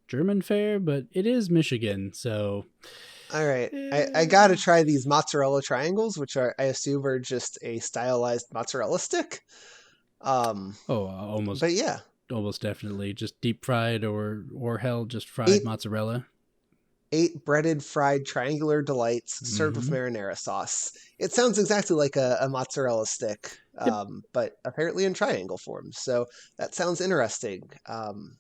German fare, but it is Michigan, so. All right, I gotta try these mozzarella triangles, which I assume are just a stylized mozzarella stick. Almost. But yeah, almost definitely just deep fried or hell, just fried mozzarella. 8 breaded fried triangular delights served with marinara sauce. It sounds exactly like a mozzarella stick, but apparently in triangle form. So that sounds interesting. I'm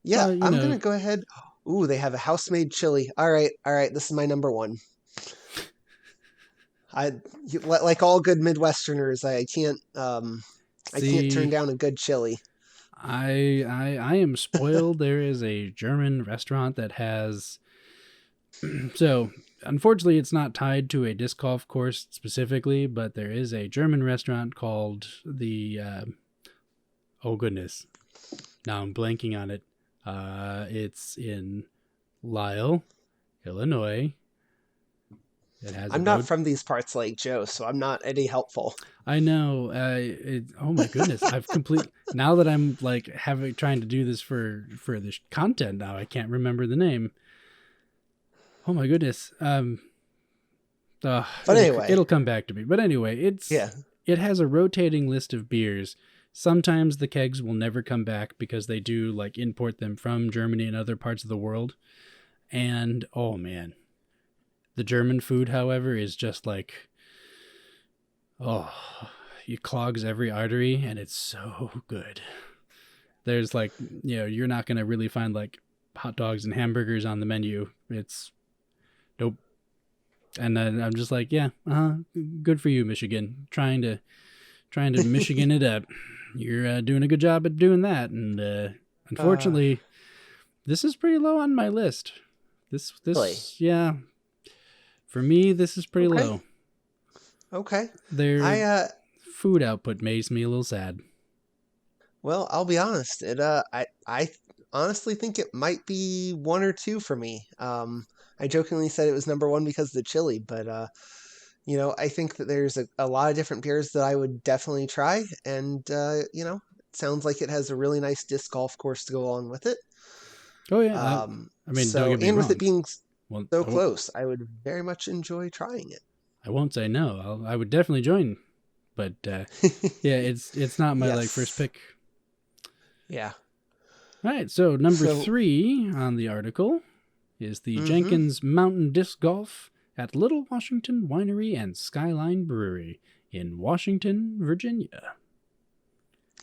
gonna go ahead. Ooh, they have a house-made chili. All right. This is my number one. Like all good Midwesterners, I can't turn down a good chili. I am spoiled. There is a German restaurant that has. So, unfortunately, it's not tied to a disc golf course specifically, but there is a German restaurant called the. Oh goodness, now I'm blanking on it. It's in Lisle, Illinois. I'm not from these parts like Joe, so I'm not any helpful. I know. Oh my goodness! I've now that I'm like trying to do this for this content now, I can't remember the name. Oh my goodness. But anyway, it'll come back to me. But anyway, it has a rotating list of beers. Sometimes the kegs will never come back because they do like import them from Germany and other parts of the world. And oh man, the German food, however, is just like, it clogs every artery and it's so good. There's like, you're not going to really find like hot dogs and hamburgers on the menu. It's nope. And then I'm just like, good for you, Michigan. Trying to Michigan it up. You're doing a good job at doing that. And unfortunately, this is pretty low on my list. This, really? Yeah. For me, this is pretty low. Okay. Their food output makes me a little sad. Well, I'll be honest. I honestly think it might be 1 or 2 for me. I jokingly said it was number 1 because of the chili, but I think that there's a lot of different beers that I would definitely try, and it sounds like it has a really nice disc golf course to go along with it. Oh yeah. I mean, don't get me wrong. With it being Well, So close. I would very much enjoy trying it. I won't say no. I would definitely join, but yeah, it's not my like first Yes. pick. Yeah. All right, so number So, 3 on the article is the mhm. Jenkins Mountain Disc Golf at Little Washington Winery and Skyline Brewery in Washington, Virginia.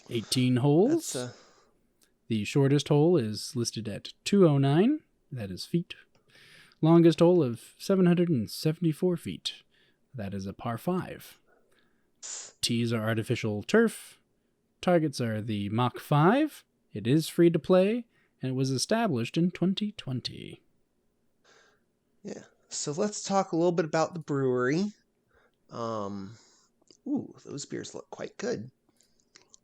18 holes. That's The shortest hole is listed at 209, that is feet. Longest hole of 774 feet, that is a par 5. Tees are artificial turf. Targets are the Mach 5. It is free to play, and it was established in 2020. yeah. So let's talk a little bit about the brewery. Those beers look quite good.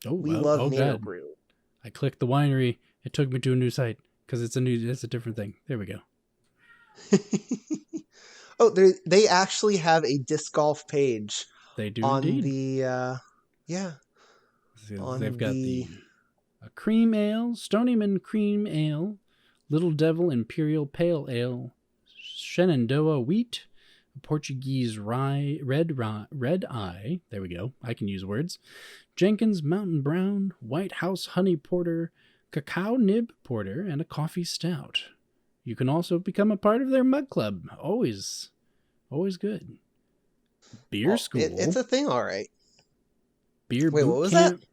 Oh, We well, love oh Nano god. Brew. I clicked the winery. It took me to a new site because it's a different thing. There we go. Oh, they actually have a disc golf page They do on indeed. the They've got the cream ale, Stonyman cream ale, Little Devil Imperial Pale Ale, Shenandoah wheat, Portuguese rye, red eye. There we go. I can use words. Jenkins Mountain Brown, White House Honey Porter, Cacao Nib Porter, and a coffee stout. You can also become a part of their mug club. Always good. Beer school. It's a thing, all right. Beer Wait, boot what was camp.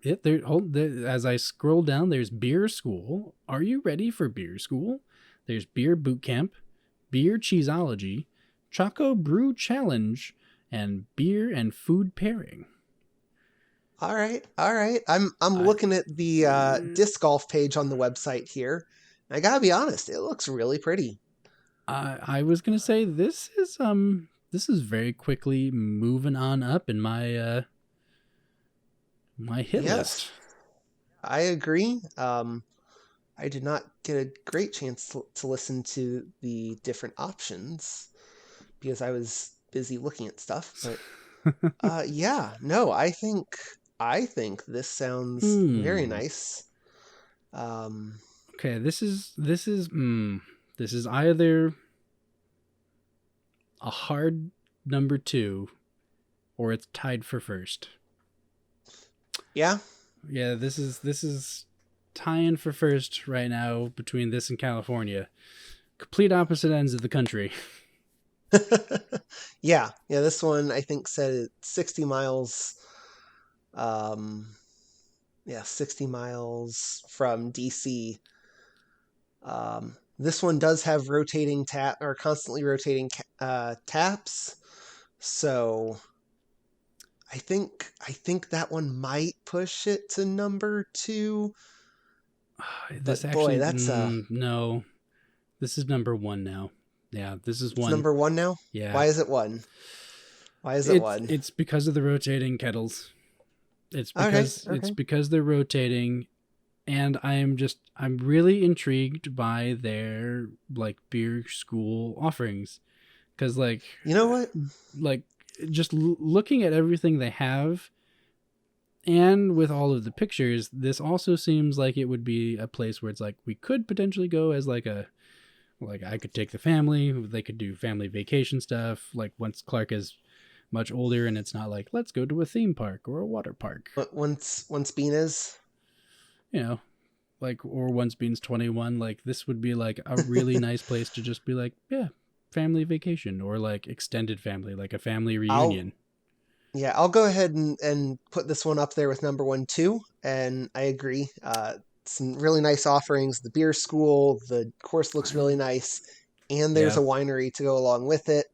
As I scroll down, there's beer school. Are you ready for beer school? There's beer boot camp, beer cheeseology, Choco Brew Challenge, and beer and food pairing. All right. I'm looking at the disc golf page on the website here. I gotta be honest, it looks really pretty. I was gonna say this is very quickly moving on up in my my hit list. I agree. I did not get a great chance to listen to the different options because I was busy looking at stuff. But I think this sounds very nice. Okay, this is either a hard number 2 or it's tied for first. Yeah. Yeah, this is tying for first right now between this and California. Complete opposite ends of the country. Yeah, this one I think said 60 miles 60 miles from DC. This one does have constantly rotating taps. So I think that one might push it to number 2. This but actually, boy, that's no. This is number 1 now. Yeah, this is 1. Number 1 now? Yeah. Why is it 1? Why is it 1? It's because of the rotating kettles. It's because they're rotating, and I'm really intrigued by their like beer school offerings, because like, you know what, like just looking at everything they have, and with all of the pictures, this also seems like it would be a place where it's like we could potentially go as like I could take the family. They could do family vacation stuff. Like once Clark is much older, and it's not like let's go to a theme park or a water park. But once Bean is, like, or once Bean's 21, like this would be like a really nice place to just be like, yeah, family vacation or like extended family, like a family reunion. I'll go ahead and put this one up there with number 1 too. And I agree. Some really nice offerings. The beer school, the course looks really nice, and there's a winery to go along with it.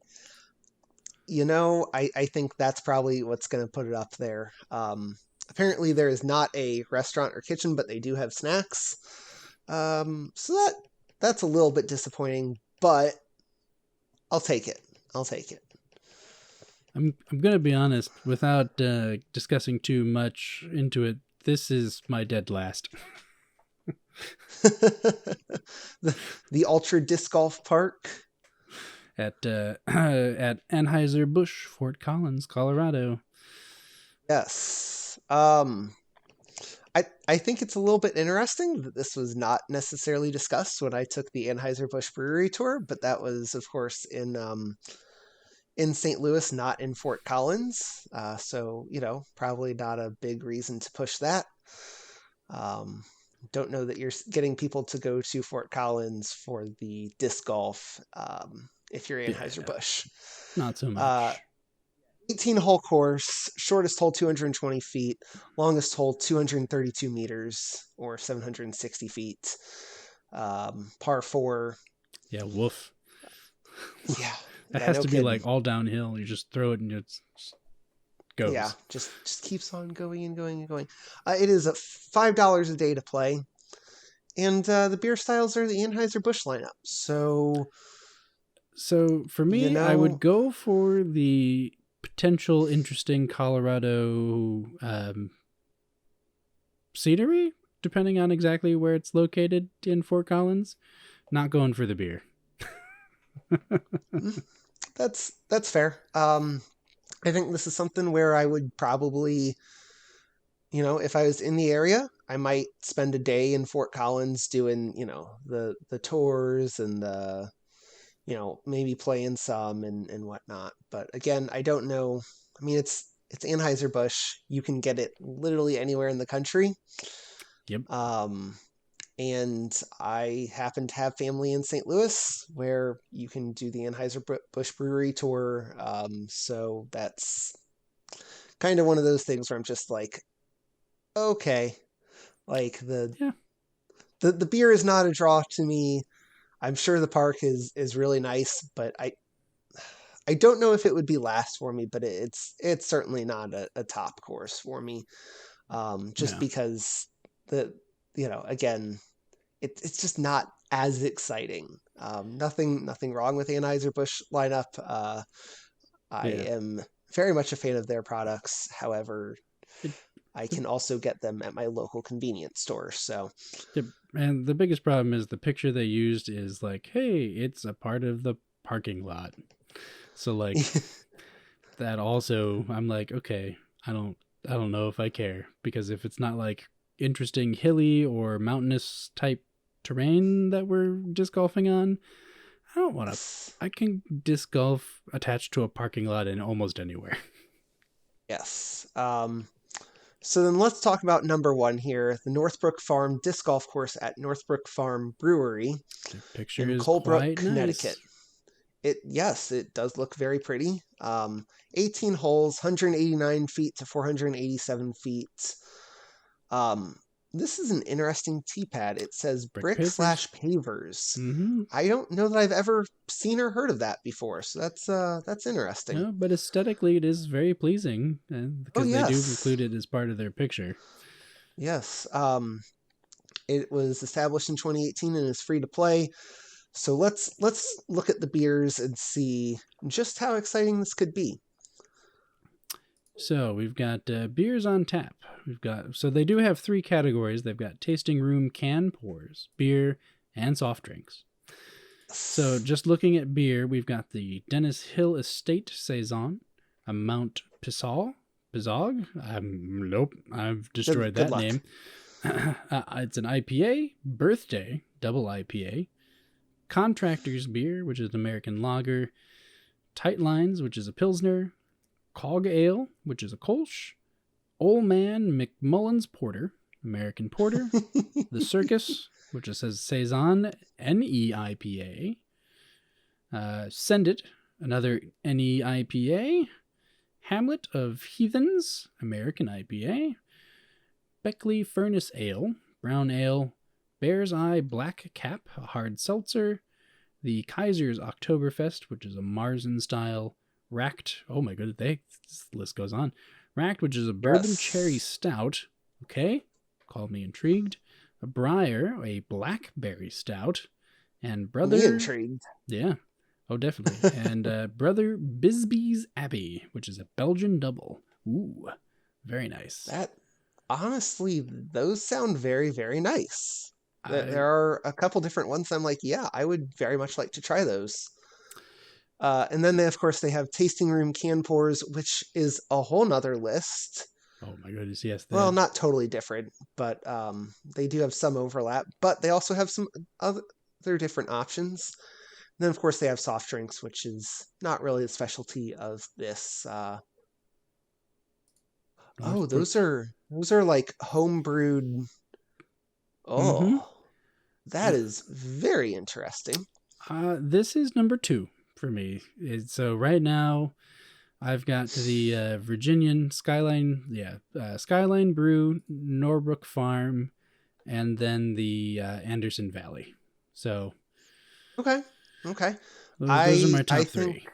I think that's probably what's going to put it up there. Apparently there is not a restaurant or kitchen, but they do have snacks. So that's a little bit disappointing, but I'll take it. I'm going to be honest, without discussing too much into it, this is my dead last. the Ultra Disc Golf Park at Anheuser-Busch, Fort Collins, Colorado. Yes. I think it's a little bit interesting that this was not necessarily discussed when I took the Anheuser-Busch brewery tour, but that was, of course, in St. Louis, not in Fort Collins. So, probably not a big reason to push that. Don't know that you're getting people to go to Fort Collins for the disc golf if you're Yeah, Anheuser-Busch. not so much. 18-hole course, shortest hole 220 feet, longest hole 232 meters or 760 feet. Par 4. Yeah, woof. Yeah. That Yeah, has no to be kidding. like all downhill. You just throw it and it just goes. Yeah, just keeps on going and going and going. It is $5 a day to play. And the beer styles are the Anheuser-Busch lineup. So for me, I would know, go for the potential interesting Colorado scenery, depending on exactly where it's located in Fort Collins. Not going for the beer. that's fair. I think this is something where I would probably, if I was in the area, I might spend a day in Fort Collins doing, the tours and the, maybe playing some and whatnot. But again, I don't know. I mean, it's Anheuser-Busch. You can get it literally anywhere in the country. Yep. And I happen to have family in St. Louis where you can do the Anheuser-Busch brewery tour. So that's kind of one of those things where I'm just like, okay, like the beer is not a draw to me. I'm sure the park is really nice, but I don't know if it would be last for me, but it's certainly not a top course for me. Just because again, it's just not as exciting. Nothing wrong with the Anheuser-Busch lineup. I am very much a fan of their products. However, I can also get them at my local convenience store. So, and the biggest problem is the picture they used is like, hey, it's a part of the parking lot. So like that also, I'm like, okay, I don't know if I care, because if it's not like interesting hilly or mountainous type terrain that we're disc golfing on, I don't want to. I can disc golf attached to a parking lot in almost anywhere. Yes. So then let's talk about number one here, the Northbrook Farm Disc Golf Course at Northbrook Farm Brewery The picture in is Colebrook, quite Connecticut. Nice. It does look very pretty. 18 holes, 189 feet to 487 feet. This is an interesting tee pad. It says brick / pavers. Mm-hmm. I don't know that I've ever seen or heard of that before, so that's interesting. No, but aesthetically it is very pleasing, because they do include it as part of their picture. Yes. It was established in 2018 and is free to play. So let's look at the beers and see just how exciting this could be. So we've got beers on tap. So they do have 3 categories. They've got tasting room can pours, beer, and soft drinks. So just looking at beer, we've got the Dennis Hill Estate Saison, a Mount Pisog. Nope, I've destroyed that name. It's an IPA, birthday, double IPA, Contractor's Beer, which is an American lager, Tight Lines, which is a Pilsner, Cog Ale, which is a Kolsch, Old Man McMullen's Porter, American Porter, The Circus, which it says Saison NEIPA, Send It, another NEIPA, Hamlet of Heathens, American IPA, Beckley Furnace Ale, Brown Ale, Bear's Eye Black Cap, a hard seltzer, the Kaiser's Oktoberfest, which is a Marzen style, Racked, oh my goodness, this list goes on. Racked, which is a bourbon cherry stout. Okay, call me intrigued. A Briar, a blackberry stout. And Brother... Me intrigued. Yeah, oh definitely. And Brother Bisbee's Abbey, which is a Belgian double. Ooh, very nice. Honestly, those sound very, very nice. There are a couple different ones I'm like, yeah, I would very much like to try those. And then, of course, they have tasting room can pours, which is a whole nother list. Oh my goodness, yes. Well, That not totally different, but they do have some overlap. But they also have some other different options. And then, of course, they have soft drinks, which is not really the specialty of this. Oh, Northbrook. those are like home brewed. Mm-hmm. Oh, that is very interesting. This is number 2 for me. So right now, I've got the Virginian Skyline, Skyline Brew, Norbrook Farm, and then the Anderson Valley. So Okay, okay. those are my I top think 3.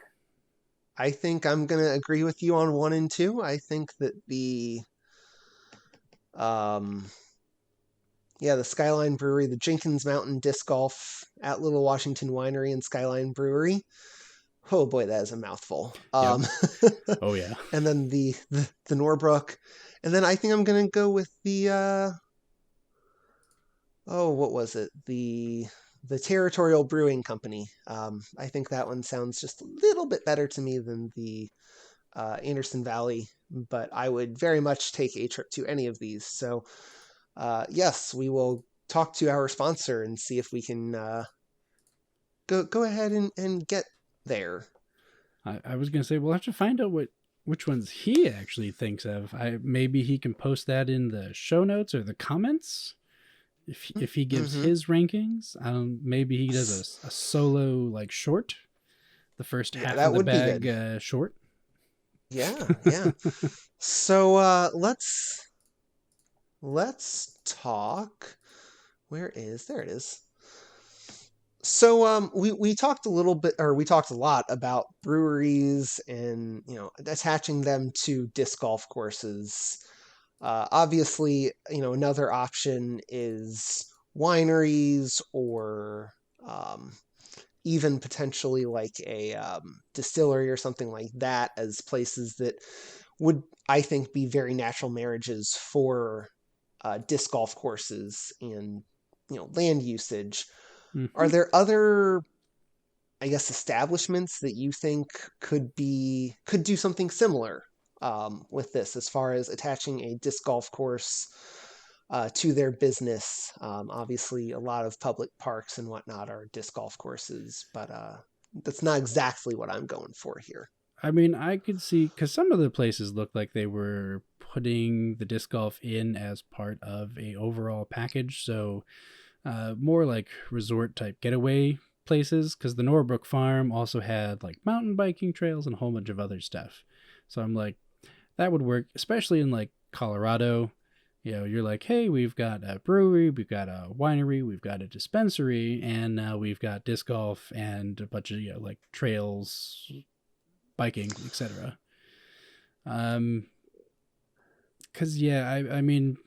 I'm gonna agree with you on 1 and 2. I think that um the Skyline Brewery, the Jenkins Mountain Disc Golf at Little Washington Winery and Skyline Brewery. Oh boy, that is a mouthful. Yep. Oh yeah. And then the Norbrook, and then I think I'm gonna go with the what was it? The Territorial Brewing Company. I think that one sounds just a little bit better to me than the Anderson Valley, but I would very much take a trip to any of these. So, yes, we will talk to our sponsor and see if we can go ahead and get there. I was gonna say we'll have to find out which ones he actually thinks of. Maybe he can post that in the show notes or the comments if he gives Mm-hmm. his rankings. Maybe he does a solo like short, the first Yeah, half that of the would be good. bag short. Yeah, yeah. So let's talk. Where is there? It is. So we talked a little bit, or we talked a lot about breweries and attaching them to disc golf courses. Obviously, another option is wineries or um, even potentially like a distillery or something like that as places that would, I think, be very natural marriages for disc golf courses and land usage. Are Mm-hmm. there other, I guess, establishments that you think could do something similar with this, as far as attaching a disc golf course to their business? Obviously, a lot of public parks and whatnot are disc golf courses, but that's not exactly what I'm going for here. I mean, I could see because some of the places looked like they were putting the disc golf in as part of a overall package. So more like resort type getaway places. Because the Norbrook Farm also had like mountain biking trails and a whole bunch of other stuff. So I'm like, that would work, especially in like Colorado. You're like, hey, we've got a brewery, we've got a winery, we've got a dispensary, and now we've got disc golf and a bunch of like trails, biking, etc. Because I mean,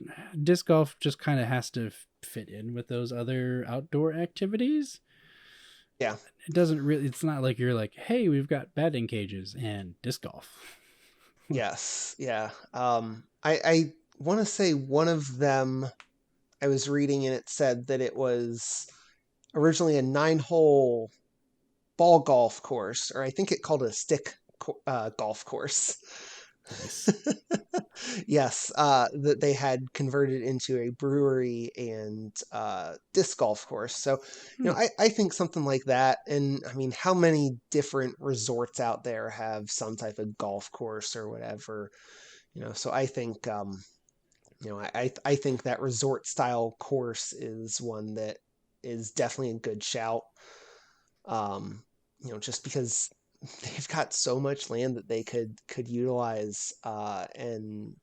disc golf just kind of has to fit in with those other outdoor activities. Yeah. It doesn't really. It's not like you're like, hey, we've got batting cages and disc golf. Yes. Yeah. I want to say one of them I was reading, and it said that it was originally a 9-hole ball golf course, or I think it called it a stick golf course. Nice. Yes, that they had converted into a brewery and disc golf course. So, Hmm. I think something like that. And I mean, how many different resorts out there have some type of golf course or whatever? So I think, I think that resort style course is one that is definitely a good shout. Just because they've got so much land that they could utilize and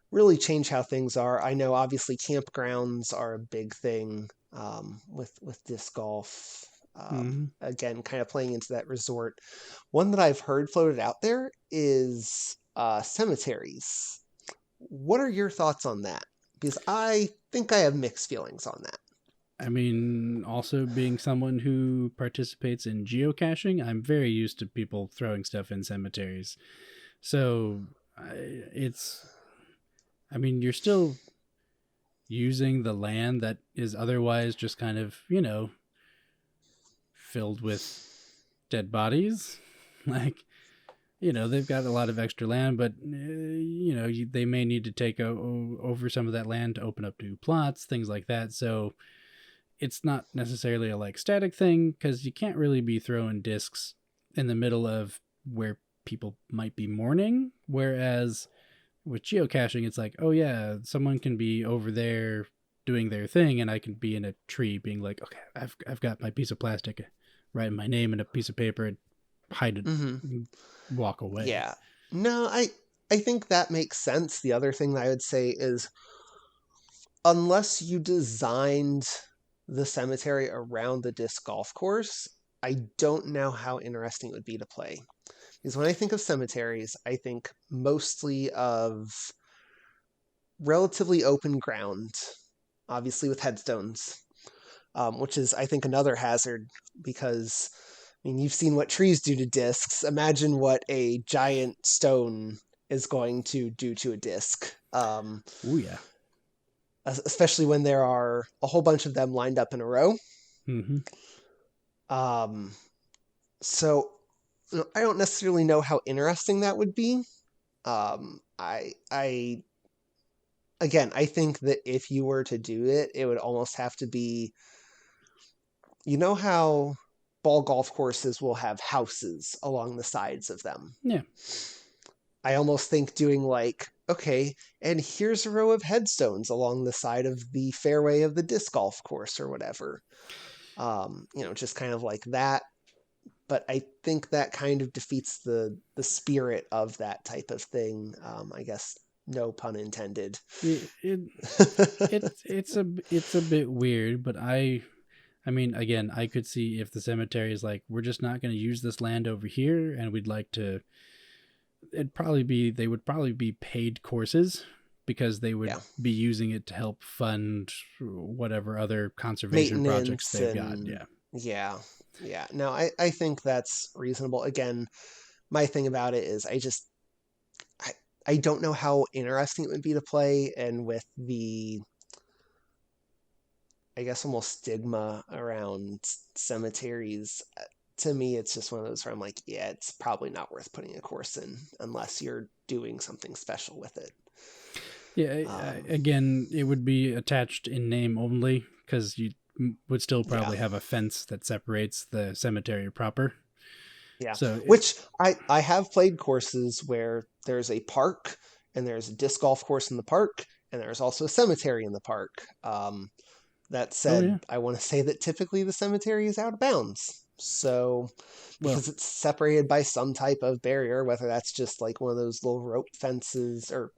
really change how things are. I know obviously campgrounds are a big thing with disc golf. Mm-hmm. Again, kind of playing into that resort. One that I've heard floated out there is cemeteries. What are your thoughts on that? Because I think I have mixed feelings on that. I mean, also being someone who participates in geocaching, I'm very used to people throwing stuff in cemeteries. So it's, I mean, you're still using the land that is otherwise just kind of, filled with dead bodies. Like, they've got a lot of extra land, but they may need to take over some of that land to open up new plots, things like that. So it's not necessarily a like static thing, because you can't really be throwing discs in the middle of where people might be mourning. Whereas with geocaching, it's like, oh yeah, someone can be over there doing their thing, and I can be in a tree being like, okay, I've got my piece of plastic, writing my name in a piece of paper, and hide it, and walk away. Yeah. No, I think that makes sense. The other thing that I would say is, unless you designed the cemetery around the disc golf course, I don't know how interesting it would be to play. Because when I think of cemeteries, I think mostly of relatively open ground, obviously with headstones, which is, I think, another hazard because, I mean, you've seen what trees do to discs. Imagine what a giant stone is going to do to a disc. Oh yeah. Especially when there are a whole bunch of them lined up in a row. Mm-hmm. So I don't necessarily know how interesting that would be. Again, I think that if you were to do it, it would almost have to be, you know how ball golf courses will have houses along the sides of them? Yeah. I almost think doing like, okay, and here's a row of headstones along the side of the fairway of the disc golf course or whatever. Just kind of like that. But I think that kind of defeats the spirit of that type of thing. I guess no pun intended. It's a bit weird, but I mean, again, I could see if the cemetery is like, we're just not going to use this land over here, and we'd like to. They would probably be paid courses, because they would be using it to help fund whatever other conservation projects they've got. Yeah. No, I think that's reasonable. Again, my thing about it is I don't know how interesting it would be to play, and with the, I guess, almost stigma around cemeteries, to me, it's just one of those where I'm like, yeah, it's probably not worth putting a course in unless you're doing something special with it. Yeah, again, it would be attached in name only, because you would still probably have a fence that separates the cemetery proper. Yeah, so which I have played courses where there's a park and there's a disc golf course in the park, and there's also a cemetery in the park. That said, I want to say that typically the cemetery is out of bounds. So, because it's separated by some type of barrier, whether that's just like one of those little rope fences or,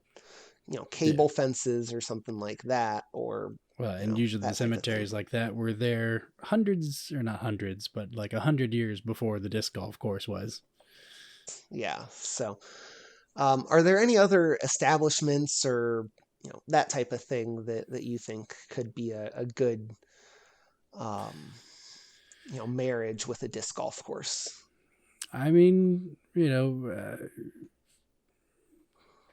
cable fences or something like that, or and usually the cemeteries like that were there hundreds, or not hundreds, but like 100 years before the disc golf course was. Yeah. So, are there any other establishments or that type of thing that you think could be a good marriage with a disc golf course? I mean,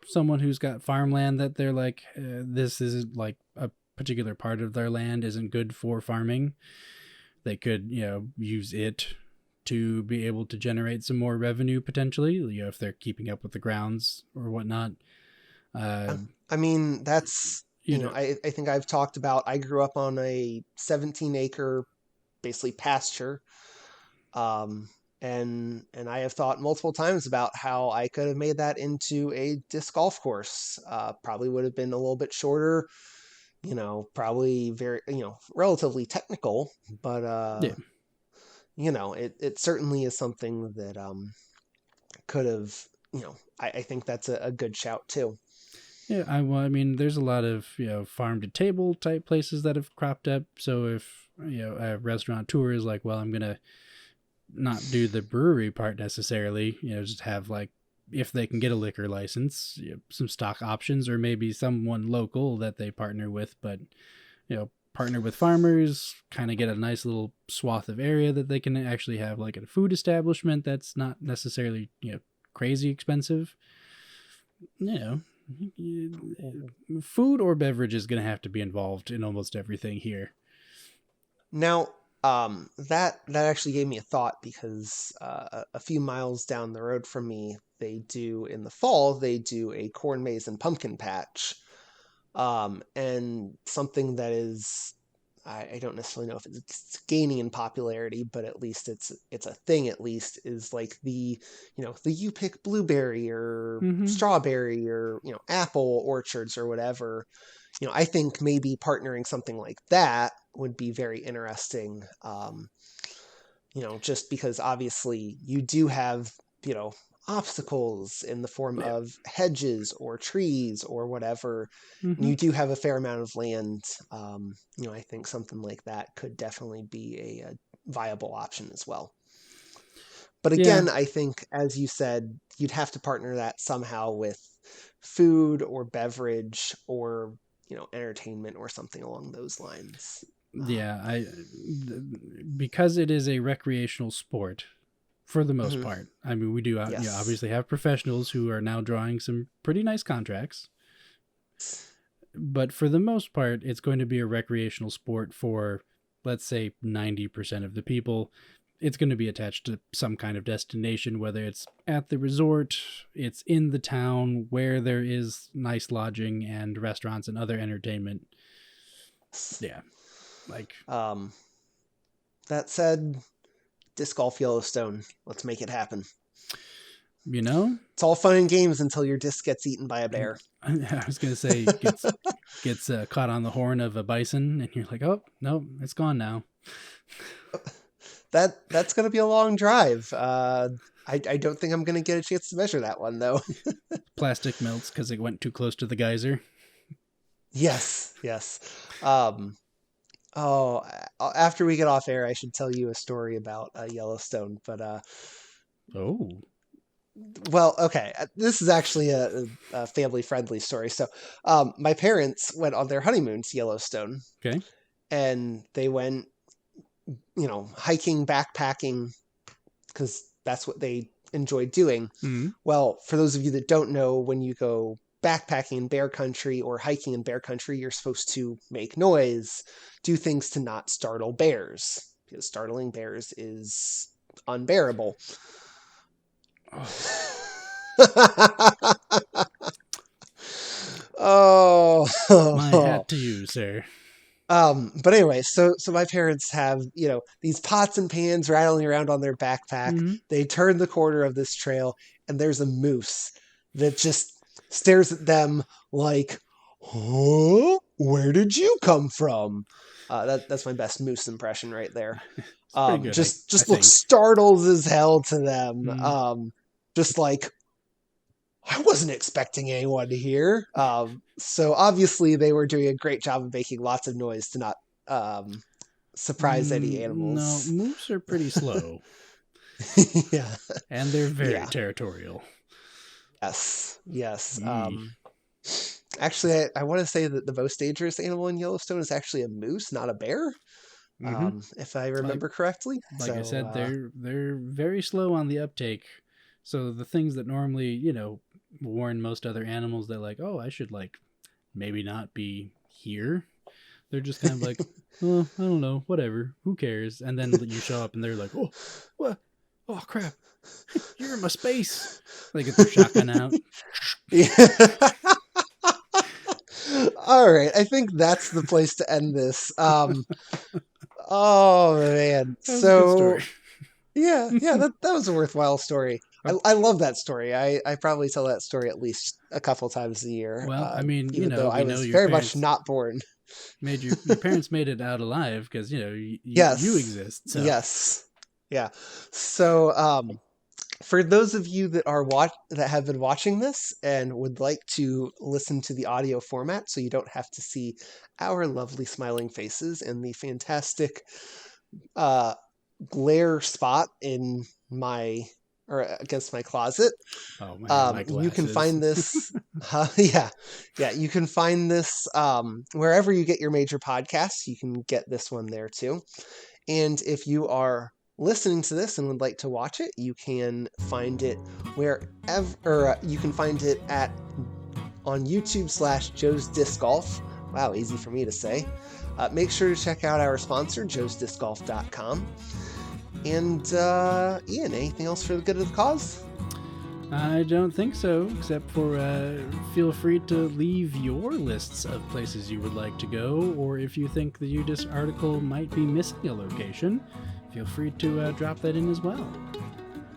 someone who's got farmland that they're like, this isn't like a particular part of their land isn't good for farming. They could, use it to be able to generate some more revenue potentially, if they're keeping up with the grounds or whatnot. I mean, that's, I think I've talked about, I grew up on a 17-acre, basically pasture. And I have thought multiple times about how I could have made that into a disc golf course. Probably would have been a little bit shorter, probably very, relatively technical, but, it certainly is something that could have, I think that's a good shout too. Yeah, I mean, there's a lot of, farm to table type places that have cropped up. So if, a restaurateur is like, well, I'm going to not do the brewery part necessarily, just have like, if they can get a liquor license, some stock options, or maybe someone local that they partner with, but, partner with farmers, kind of get a nice little swath of area that they can actually have like a food establishment that's not necessarily, crazy expensive. Food or beverage is going to have to be involved in almost everything here. Now, That actually gave me a thought, because a few miles down the road from me, in the fall, they do a corn maze and pumpkin patch. And something that is, I don't necessarily know if it's gaining in popularity, but at least it's a thing, at least, is like the you pick blueberry or strawberry or, apple orchards or whatever. I think maybe partnering something like that would be very interesting. Just because obviously you do have, obstacles in the form of hedges or trees or whatever. And you do have a fair amount of land. I think something like that could definitely be a viable option as well. But again, I think, as you said, you'd have to partner that somehow with food or beverage or, entertainment or something along those lines. Because it is a recreational sport for the most part. I mean, we do obviously have professionals who are now drawing some pretty nice contracts. But for the most part, it's going to be a recreational sport for, let's say, 90% of the people. It's going to be attached to some kind of destination, whether it's at the resort, it's in the town where there is nice lodging and restaurants and other entertainment. Yeah. That said, Disc Golf Yellowstone, let's make it happen. It's all fun and games until your disc gets eaten by a bear. I was going to say, gets caught on the horn of a bison, and you're like, oh, no, it's gone now. That's going to be a long drive. I don't think I'm going to get a chance to measure that one, though. Plastic melts because it went too close to the geyser. Yes. After we get off air, I should tell you a story about Yellowstone. But well, okay. This is actually a family-friendly story. So, my parents went on their honeymoon to Yellowstone. Okay. And they went, hiking, backpacking, because that's what they enjoyed doing. Mm-hmm. Well, for those of you that don't know, when you go backpacking in bear country or hiking in bear country, you're supposed to make noise, do things to not startle bears, because startling bears is unbearable. Oh, my hat to you, sir. But anyway, so my parents have, these pots and pans rattling around on their backpack. Mm-hmm. They turn the corner of this trail, and there's a moose that just stares at them like, huh? Where did you come from? That's my best moose impression right there. Good, just looks startled as hell to them. Mm-hmm. Just like, I wasn't expecting anyone to hear. So obviously they were doing a great job of making lots of noise to not surprise any animals. No, moose are pretty slow. Yeah. And they're very territorial. Yes. Actually, I want to say that the most dangerous animal in Yellowstone is actually a moose, not a bear. If I remember correctly. Like I said, they're very slow on the uptake. So the things that normally, warn most other animals that like, oh, I should maybe not be here. They're just kind of like, oh, I don't know, whatever, who cares? And then you show up and they're like, oh, what? Oh, crap. You're in my space. They get their shotgun out. All right. I think that's the place to end this. Oh, man. So, yeah, that was a worthwhile story. I love that story. I probably tell that story at least a couple times a year. Well, I mean, even though I was very much not born. Your parents made it out alive because, you exist. So. Yes. Yeah. So, for those of you that have been watching this and would like to listen to the audio format, so you don't have to see our lovely smiling faces and the fantastic glare spot in against my closet. Oh man, you can find this. You can find this wherever you get your major podcasts. You can get this one there too. And if you are listening to this and would like to watch it, you can find it wherever, you can find it on YouTube /Joe's Disc Golf. Wow, easy for me to say. Make sure to check out our sponsor, joesdiscgolf.com. And Ian, anything else for the good of the cause? I don't think so, except for feel free to leave your lists of places you would like to go, or if you think the UDisc article might be missing a location, feel free to drop that in as well.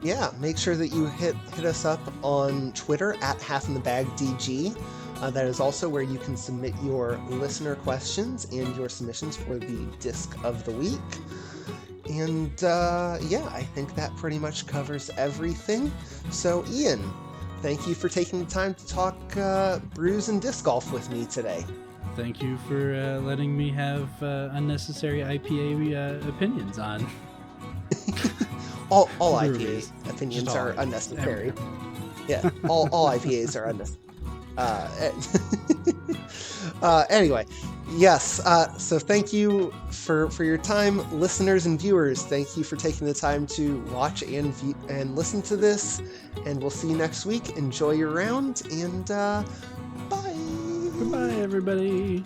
Yeah, make sure that you hit us up on Twitter at halfinthebagdg. That is also where you can submit your listener questions and your submissions for the Disc of the Week. And yeah, I think that pretty much covers everything. So Ian, thank you for taking the time to talk brews and disc golf with me today. Thank you for letting me have unnecessary IPA opinions on. all breweries. IPA opinions are unnecessary. Yeah, all IPAs are unnecessary. Anyway, yes. So thank you for your time, listeners and viewers. Thank you for taking the time to watch and listen to this. And we'll see you next week. Enjoy your round, and bye. Goodbye, everybody.